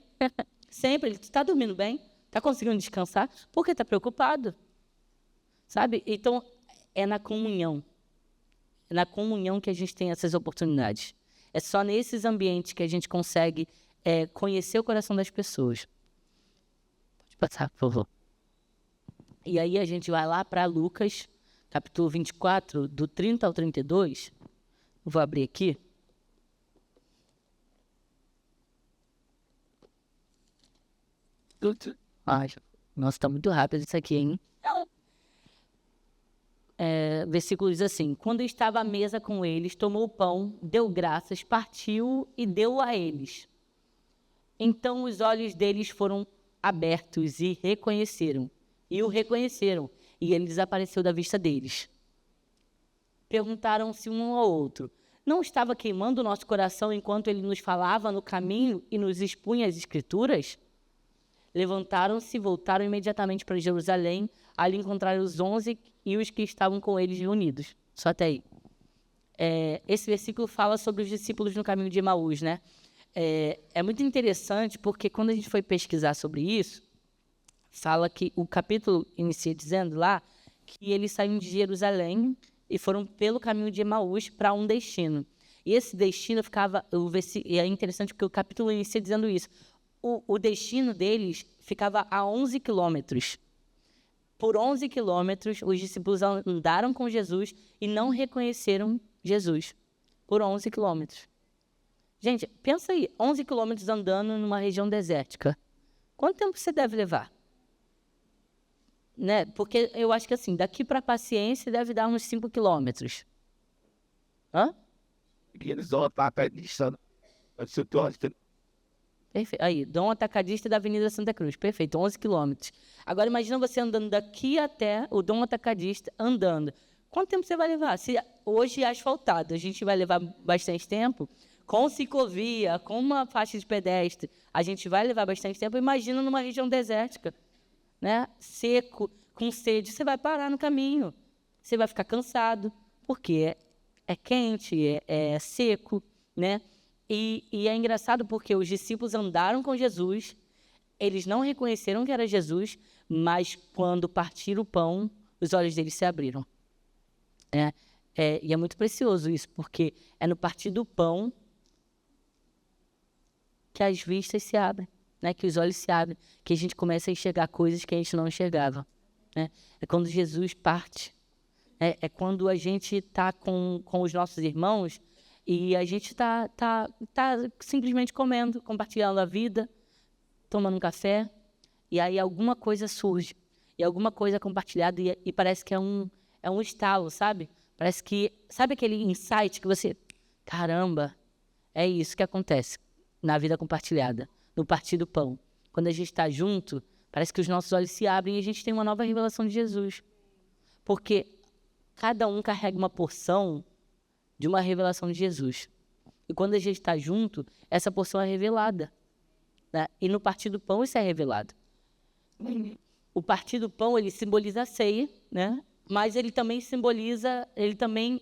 Sempre. Ele: tu está dormindo bem? Está conseguindo descansar? Porque está preocupado. Sabe? Então, é na comunhão. É na comunhão que a gente tem essas oportunidades. É só nesses ambientes que a gente consegue conhecer o coração das pessoas. Pode passar, por favor. E aí a gente vai lá para Lucas, capítulo 24, do 30 ao 32. Vou abrir aqui. Ai, nossa, está muito rápido isso aqui, hein? Versículo diz assim: quando estava à mesa com eles, tomou o pão, deu graças, partiu e deu a eles. Então os olhos deles foram abertos e reconheceram. E o reconheceram. E ele desapareceu da vista deles. Perguntaram-se um ao outro: não estava queimando o nosso coração enquanto ele nos falava no caminho e nos expunha as Escrituras? Levantaram-se e voltaram imediatamente para Jerusalém. Ali encontraram os 11 e os que estavam com eles reunidos. Só até aí. Esse versículo fala sobre os discípulos no caminho de Emaús, né? É muito interessante porque quando a gente foi pesquisar sobre isso, fala que o capítulo inicia dizendo lá que eles saíram de Jerusalém e foram pelo caminho de Emaús para um destino. E esse destino ficava... E é interessante porque o capítulo inicia dizendo isso. O destino deles ficava a 11 quilômetros. Por 11 quilômetros, os discípulos andaram com Jesus e não reconheceram Jesus. Por 11 quilômetros. Gente, pensa aí, 11 quilômetros andando numa região desértica. Quanto tempo você deve levar? Né? Porque eu acho que assim, daqui para a Paciência deve dar uns 5 quilômetros. Hã? Perfeito. Aí, Dom Atacadista da Avenida Santa Cruz. Perfeito, 11 quilômetros. Agora, imagina você andando daqui até o Dom Atacadista, andando. Quanto tempo você vai levar? Se hoje é asfaltado, a gente vai levar bastante tempo. Com ciclovia, com uma faixa de pedestre, a gente vai levar bastante tempo. Imagina numa região desértica, né? Seco, com sede. Você vai parar no caminho. Você vai ficar cansado, porque é quente, é seco, né? E é engraçado porque os discípulos andaram com Jesus, eles não reconheceram que era Jesus, mas quando partiram o pão, os olhos deles se abriram. E é muito precioso isso, porque é no partir do pão que as vistas se abrem, né? Que os olhos se abrem, que a gente começa a enxergar coisas que a gente não enxergava. Né? É quando Jesus parte, é quando a gente está com os nossos irmãos e a gente está simplesmente comendo, compartilhando a vida, tomando um café, e aí alguma coisa surge, e alguma coisa é compartilhada, e parece que é um estalo, sabe? Parece que, sabe aquele insight que você, caramba, é isso que acontece na vida compartilhada, no partir do pão. Quando a gente está junto, parece que os nossos olhos se abrem e a gente tem uma nova revelação de Jesus. Porque cada um carrega uma porção de uma revelação de Jesus. E quando a gente está junto, essa porção é revelada. Né? E no partir do pão isso é revelado. O partir do pão, ele simboliza a ceia, né? Mas ele também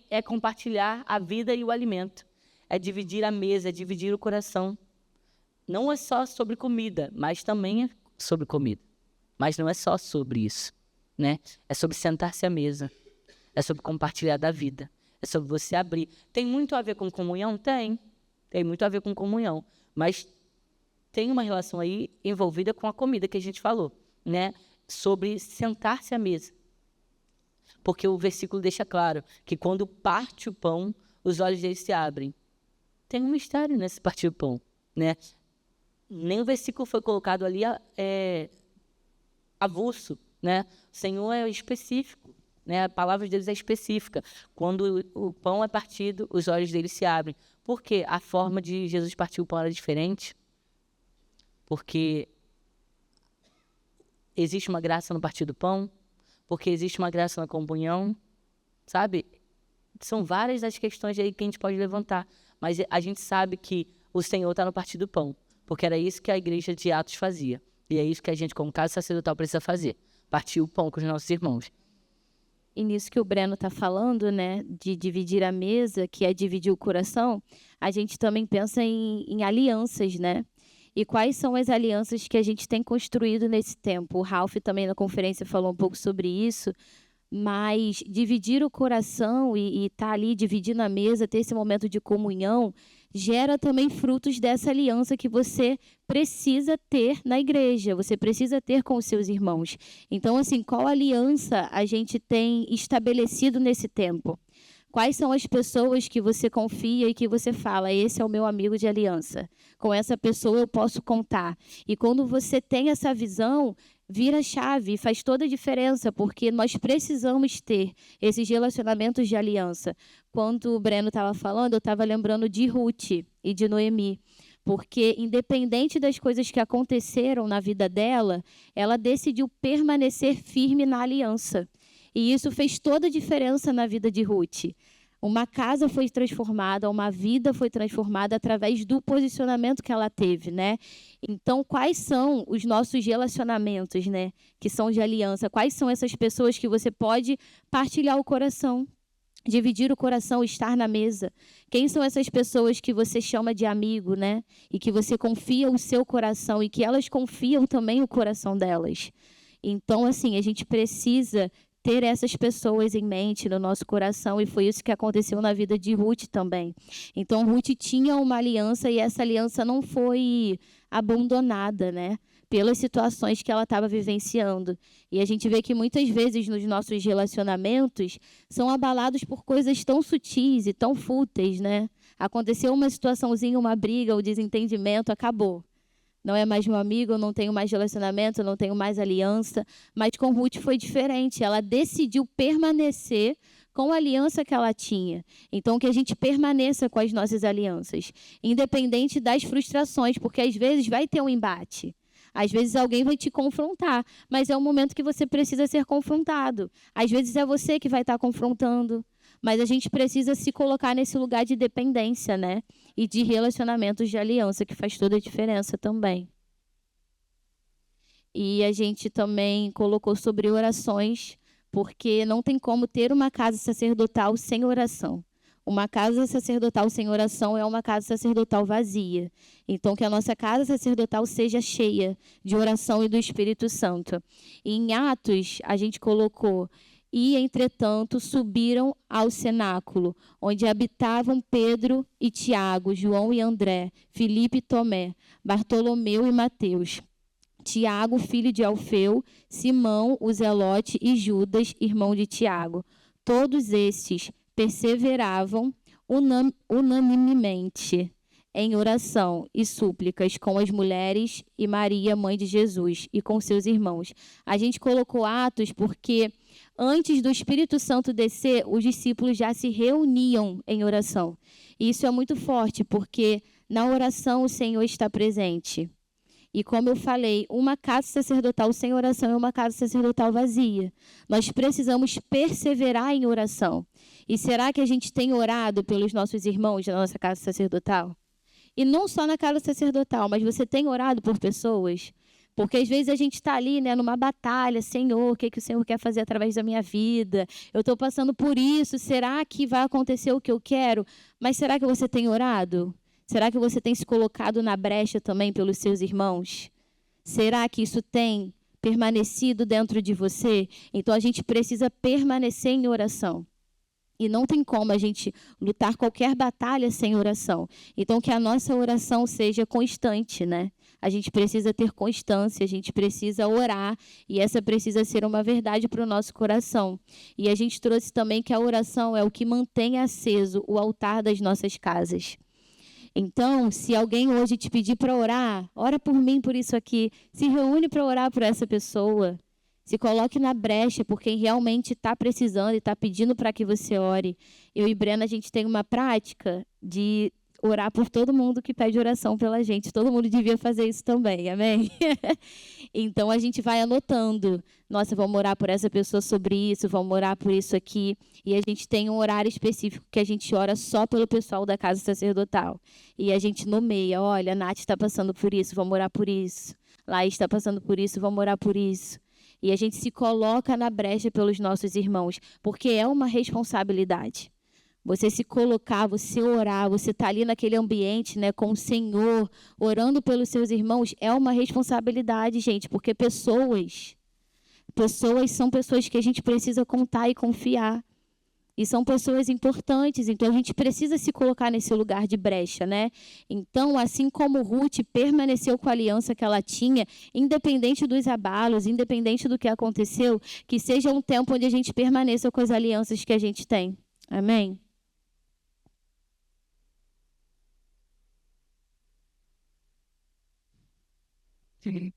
é compartilhar a vida e o alimento. É dividir a mesa, é dividir o coração. Não é só sobre comida, mas também é sobre comida. Mas não é só sobre isso, né? É sobre sentar-se à mesa. É sobre compartilhar da vida. É sobre você abrir. Tem muito a ver com comunhão? Tem. Tem muito a ver com comunhão. Mas tem uma relação aí envolvida com a comida que a gente falou, né? Sobre sentar-se à mesa. Porque o versículo deixa claro que quando parte o pão, os olhos deles se abrem. Tem um mistério nesse partir o pão, né? Nem o versículo foi colocado ali avulso, né? O Senhor é específico, né? A palavra de Deus é específica. Quando o pão é partido, os olhos deles se abrem. Por quê? A forma de Jesus partir o pão era diferente. Porque existe uma graça no partir do pão, porque existe uma graça na comunhão, sabe? São várias as questões aí que a gente pode levantar, mas a gente sabe que o Senhor está no partir do pão, porque era isso que a igreja de Atos fazia, e é isso que a gente, como casa sacerdotal, precisa fazer, partir o pão com os nossos irmãos. E nisso que o Breno está falando, né, de dividir a mesa, que é dividir o coração, a gente também pensa em alianças, né? E quais são as alianças que a gente tem construído nesse tempo? O Ralph também na conferência falou um pouco sobre isso, mas dividir o coração e estar ali dividindo a mesa, ter esse momento de comunhão, gera também frutos dessa aliança que você precisa ter na igreja, você precisa ter com os seus irmãos. Então, assim, qual aliança a gente tem estabelecido nesse tempo? Quais são as pessoas que você confia e que você fala, esse é o meu amigo de aliança, com essa pessoa eu posso contar. E quando você tem essa visão, vira a chave, faz toda a diferença, porque nós precisamos ter esses relacionamentos de aliança. Quando o Breno estava falando, eu estava lembrando de Ruth e de Noemi, Porque, independente das coisas que aconteceram na vida dela, ela decidiu permanecer firme na aliança. E isso fez toda a diferença na vida de Ruth. Uma casa foi transformada, uma vida foi transformada através do posicionamento que ela teve, né? Então, quais são os nossos relacionamentos, né? Que são de aliança? Quais são essas pessoas que você pode partilhar o coração? Dividir o coração, estar na mesa. Quem são essas pessoas que você chama de amigo, né? E que você confia o seu coração e que elas confiam também o coração delas. Então, assim, a gente precisa ter essas pessoas em mente no nosso coração, e foi isso que aconteceu na vida de Ruth também. Então, Ruth tinha uma aliança e essa aliança não foi abandonada, né? Pelas situações que ela estava vivenciando. E a gente vê que muitas vezes nos nossos relacionamentos são abalados por coisas tão sutis e tão fúteis, né? Aconteceu uma situaçãozinha, uma briga, o desentendimento, acabou. Não é mais meu amigo, eu não tenho mais relacionamento, eu não tenho mais aliança. Mas com Ruth foi diferente. Ela decidiu permanecer com a aliança que ela tinha. Então, que a gente permaneça com as nossas alianças, independente das frustrações, porque às vezes vai ter um embate. Às vezes alguém vai te confrontar, mas é um momento que você precisa ser confrontado. Às vezes é você que vai estar confrontando, mas a gente precisa se colocar nesse lugar de dependência, né? E de relacionamentos de aliança, que faz toda a diferença também. E a gente também colocou sobre orações, porque não tem como ter uma casa sacerdotal sem oração. Uma casa sacerdotal sem oração é uma casa sacerdotal vazia. Então, que a nossa casa sacerdotal seja cheia de oração e do Espírito Santo. E em Atos, a gente colocou: e, entretanto, subiram ao cenáculo, onde habitavam Pedro e Tiago, João e André, Filipe e Tomé, Bartolomeu e Mateus, Tiago, filho de Alfeu, Simão, o Zelote, e Judas, irmão de Tiago. Todos estes perseveravam unanimemente em oração e súplicas com as mulheres e Maria, mãe de Jesus, e com seus irmãos. A gente colocou Atos porque antes do Espírito Santo descer, os discípulos já se reuniam em oração. E isso é muito forte, porque na oração o Senhor está presente. E como eu falei, uma casa sacerdotal sem oração é uma casa sacerdotal vazia. Nós precisamos perseverar em oração. E será que a gente tem orado pelos nossos irmãos na nossa casa sacerdotal? E não só na casa sacerdotal, mas você tem orado por pessoas? Porque às vezes a gente está ali, né, numa batalha: Senhor, o que o Senhor quer fazer através da minha vida? Eu estou passando por isso, será que vai acontecer o que eu quero? Mas será que você tem orado? Será que você tem se colocado na brecha também pelos seus irmãos? Será que isso tem permanecido dentro de você? Então a gente precisa permanecer em oração. E não tem como a gente lutar qualquer batalha sem oração. Então que a nossa oração seja constante, né? A gente precisa ter constância, a gente precisa orar, e essa precisa ser uma verdade para o nosso coração. E a gente trouxe também que a oração é o que mantém aceso o altar das nossas casas. Então, se alguém hoje te pedir para orar, ora por mim, por isso aqui, se reúne para orar por essa pessoa. Se coloque na brecha por quem realmente está precisando e está pedindo para que você ore. Eu e Brena, a gente tem uma prática de orar por todo mundo que pede oração pela gente. Todo mundo devia fazer isso também, amém? Então, a gente vai anotando. Nossa, vamos orar por essa pessoa sobre isso, vamos orar por isso aqui. E a gente tem um horário específico que a gente ora só pelo pessoal da casa sacerdotal. E a gente nomeia: olha, a Nath está passando por isso, vamos orar por isso. Laís está passando por isso, vamos orar por isso. E a gente se coloca na brecha pelos nossos irmãos, porque é uma responsabilidade. Você se colocar, você orar, você estar ali naquele ambiente, né, com o Senhor, orando pelos seus irmãos, é uma responsabilidade, gente, porque pessoas são pessoas que a gente precisa contar e confiar. E são pessoas importantes, então a gente precisa se colocar nesse lugar de brecha, né? Então, assim como Ruth permaneceu com a aliança que ela tinha, independente dos abalos, independente do que aconteceu, que seja um tempo onde a gente permaneça com as alianças que a gente tem. Amém? Sim.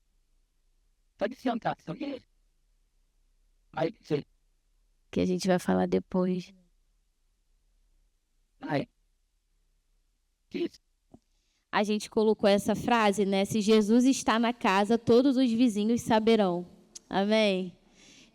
Pode sentar, só que... Aí, sim. Que a gente vai falar depois. Aí. Isso. a gente colocou essa frase, né? Se Jesus está na casa, todos os vizinhos saberão. Amém?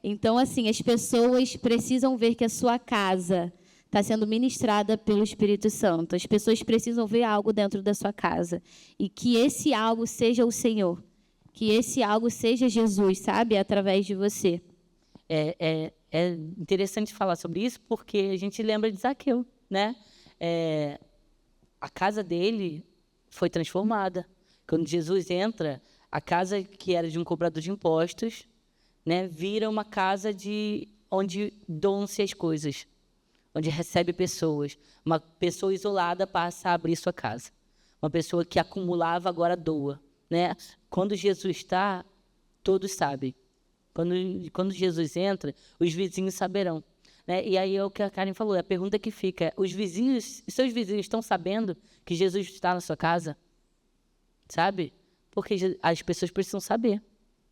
Então, assim, as pessoas precisam ver que a sua casa está sendo ministrada pelo Espírito Santo. As pessoas precisam ver algo dentro da sua casa. E que esse algo seja o Senhor. Que esse algo seja Jesus, sabe? Através de você. É interessante falar sobre isso porque a gente lembra de Zaqueu, né? A casa dele foi transformada. Quando Jesus entra, a casa que era de um cobrador de impostos, né, vira uma casa onde doam-se as coisas, onde recebe pessoas. Uma pessoa isolada passa a abrir sua casa. Uma pessoa que acumulava agora doa, né? Quando Jesus está, todos sabem. Quando Jesus entra, os vizinhos saberão, né? E aí é o que a Karen falou, a pergunta que fica, seus vizinhos estão sabendo que Jesus está na sua casa? Sabe? Porque as pessoas precisam saber,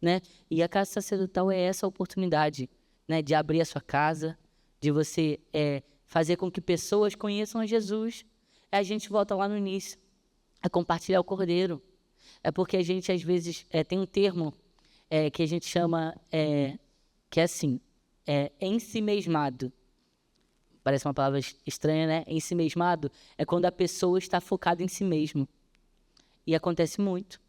né? E a casa sacerdotal é essa oportunidade, né? De abrir a sua casa, de você fazer com que pessoas conheçam a Jesus. A gente volta lá no início, a compartilhar o cordeiro. É porque a gente, às vezes, tem um termo que a gente chama, que é assim, ensimesmado. Parece uma palavra estranha, né? Ensimesmado é quando a pessoa está focada em si mesma. E acontece muito.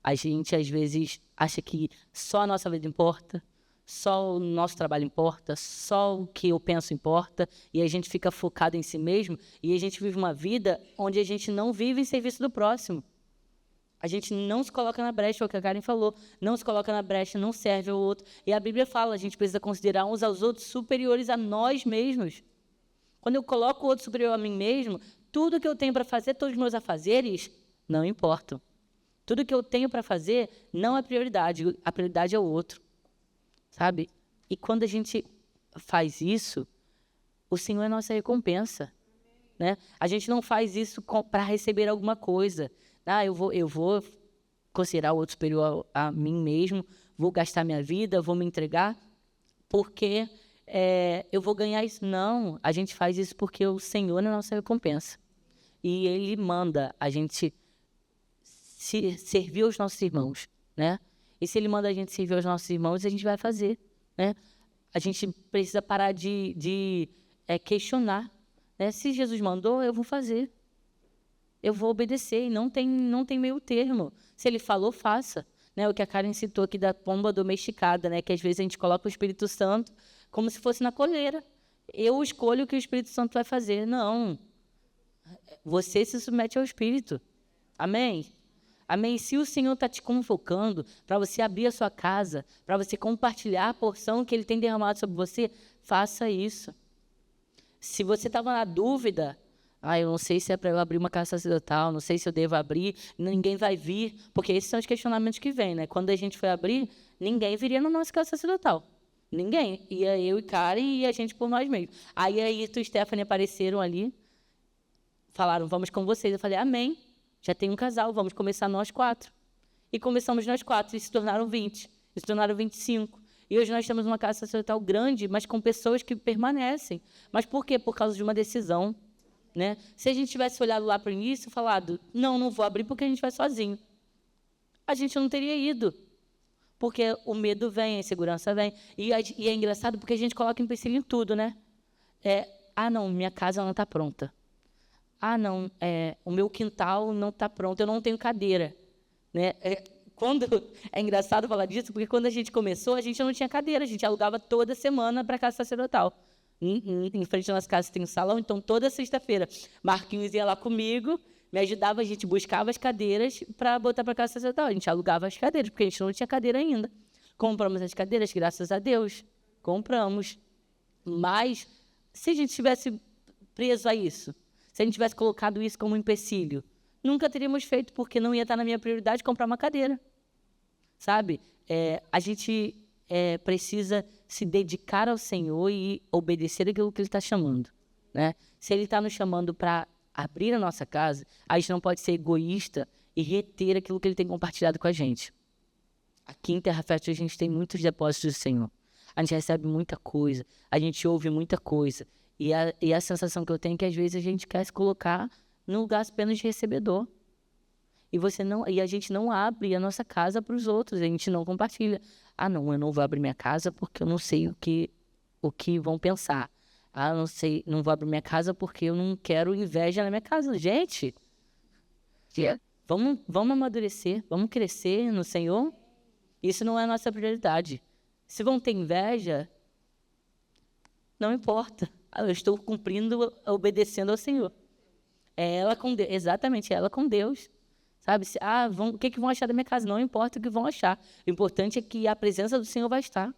A gente, às vezes, acha que só a nossa vida importa, só o nosso trabalho importa, só o que eu penso importa, e a gente fica focado em si mesmo, e a gente vive uma vida onde a gente não vive em serviço do próximo. A gente não se coloca na brecha, é o que a Karen falou, não se coloca na brecha, não serve ao outro. E a Bíblia fala, a gente precisa considerar uns aos outros superiores a nós mesmos. Quando eu coloco o outro superior a mim mesmo, tudo que eu tenho para fazer, todos os meus afazeres, não importam. Tudo que eu tenho para fazer não é prioridade, a prioridade é o outro, sabe? E quando a gente faz isso, o Senhor é nossa recompensa, né? A gente não faz isso para receber alguma coisa. Eu vou considerar o outro superior a mim mesmo, vou gastar minha vida, vou me entregar, porque eu vou ganhar isso. Não, a gente faz isso porque o Senhor é a nossa recompensa. E Ele manda a gente servir aos nossos irmãos, né? E se Ele manda a gente servir aos nossos irmãos, a gente vai fazer, né? A gente precisa parar de questionar, né? Se Jesus mandou, eu vou fazer. Eu vou obedecer, e não tem meio termo. Se Ele falou, faça. Né? O que a Karen citou aqui da pomba domesticada, né? Que às vezes a gente coloca o Espírito Santo como se fosse na coleira. Eu escolho o que o Espírito Santo vai fazer. Não. Você se submete ao Espírito. Amém? Amém? Se o Senhor está te convocando para você abrir a sua casa, para você compartilhar a porção que Ele tem derramado sobre você, faça isso. Se você estava na dúvida, eu não sei se é para eu abrir uma casa sacerdotal, não sei se eu devo abrir, ninguém vai vir, porque esses são os questionamentos que vêm, né? Quando a gente foi abrir, ninguém viria na nossa casa sacerdotal. Ninguém. Ia eu e Karen e a gente por nós mesmos. Aí a Ito e Stephanie apareceram ali, falaram, vamos com vocês. Eu falei, amém. Já tem um casal, vamos começar nós 4. E começamos nós 4, e se tornaram 20, e se tornaram 25. E hoje nós temos uma casa sacerdotal grande, mas com pessoas que permanecem. Mas por quê? Por causa de uma decisão. Né? Se a gente tivesse olhado lá para o início e falado, não vou abrir porque a gente vai sozinho, a gente não teria ido. Porque o medo vem, a insegurança vem. E é engraçado porque a gente coloca empecilho em tudo, né? Não, minha casa não está pronta. Não, o meu quintal não está pronto, eu não tenho cadeira. Né? É engraçado falar disso, porque quando a gente começou, a gente não tinha cadeira, a gente alugava toda semana para a casa sacerdotal. Em frente à nossa casa tem um salão, então toda sexta-feira Marquinhos ia lá comigo, me ajudava, a gente buscava as cadeiras para botar para a casa sacerdotal. A gente alugava as cadeiras, porque a gente não tinha cadeira ainda. Compramos as cadeiras, graças a Deus. Compramos. Mas, se a gente tivesse preso a isso, se a gente tivesse colocado isso como um empecilho, nunca teríamos feito, porque não ia estar na minha prioridade comprar uma cadeira. Sabe? A gente precisa se dedicar ao Senhor e obedecer aquilo que Ele está chamando. Né? Se Ele está nos chamando para abrir a nossa casa, a gente não pode ser egoísta e reter aquilo que Ele tem compartilhado com a gente. Aqui em Terra Fértil a gente tem muitos depósitos do Senhor. A gente recebe muita coisa, a gente ouve muita coisa. E a sensação que eu tenho é que às vezes a gente quer se colocar num lugar apenas de recebedor. E a gente não abre a nossa casa para os outros, a gente não compartilha. Ah, não, eu não vou abrir minha casa porque eu não sei o que vão pensar. Ah, não sei, não vou abrir minha casa porque eu não quero inveja na minha casa. Gente, vamos amadurecer, vamos crescer no Senhor. Isso não é a nossa prioridade. Se vão ter inveja, não importa. Eu estou cumprindo, obedecendo ao Senhor. É ela com Deus, exatamente, ela com Deus. Sabe? O que vão achar da minha casa? Não importa o que vão achar. O importante é que a presença do Senhor vai estar.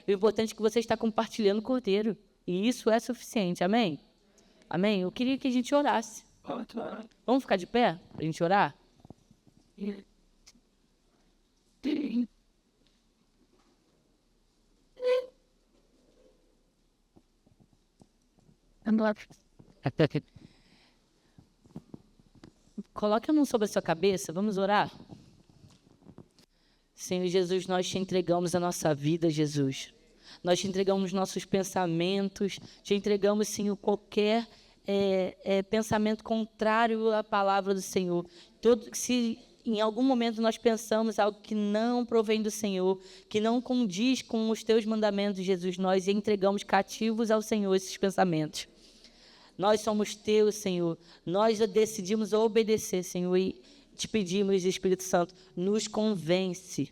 O importante é que você está compartilhando o Cordeiro. E isso é suficiente. Amém? Amém? Eu queria que a gente orasse. Vamos ficar de pé para a gente orar? Coloque a mão sobre a sua cabeça, vamos orar. Senhor Jesus, nós te entregamos a nossa vida, Jesus. Nós te entregamos nossos pensamentos, te entregamos, Senhor, qualquer pensamento contrário à palavra do Senhor. Se em algum momento nós pensamos algo que não provém do Senhor, que não condiz com os teus mandamentos, Jesus, nós entregamos cativos ao Senhor esses pensamentos. Nós somos teus, Senhor. Nós decidimos obedecer, Senhor, e te pedimos, Espírito Santo, nos convence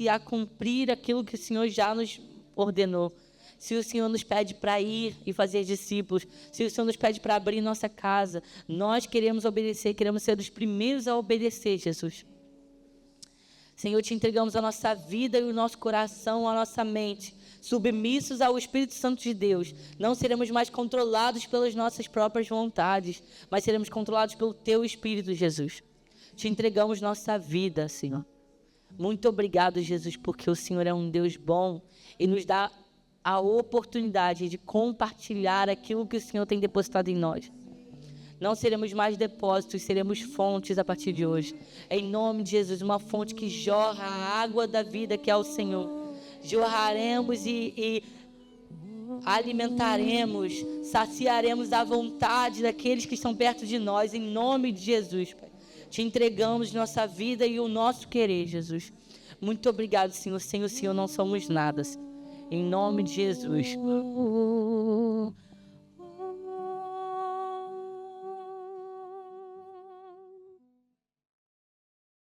a cumprir aquilo que o Senhor já nos ordenou. Se o Senhor nos pede para ir e fazer discípulos, se o Senhor nos pede para abrir nossa casa, nós queremos obedecer, queremos ser os primeiros a obedecer, Jesus. Senhor, te entregamos a nossa vida e o nosso coração, a nossa mente, submissos ao Espírito Santo de Deus. Não seremos mais controlados pelas nossas próprias vontades, mas seremos controlados pelo Teu Espírito, Jesus. Te entregamos nossa vida, Senhor. Muito obrigado, Jesus, porque o Senhor é um Deus bom e nos dá a oportunidade de compartilhar aquilo que o Senhor tem depositado em nós. Não seremos mais depósitos, seremos fontes a partir de hoje. Em nome de Jesus, uma fonte que jorra a água da vida que é o Senhor. Jorraremos e alimentaremos, saciaremos a vontade daqueles que estão perto de nós, em nome de Jesus, Pai. Te entregamos nossa vida e o nosso querer, Jesus. Muito obrigado, Senhor. Sem o Senhor não somos nada, Senhor. Em nome de Jesus.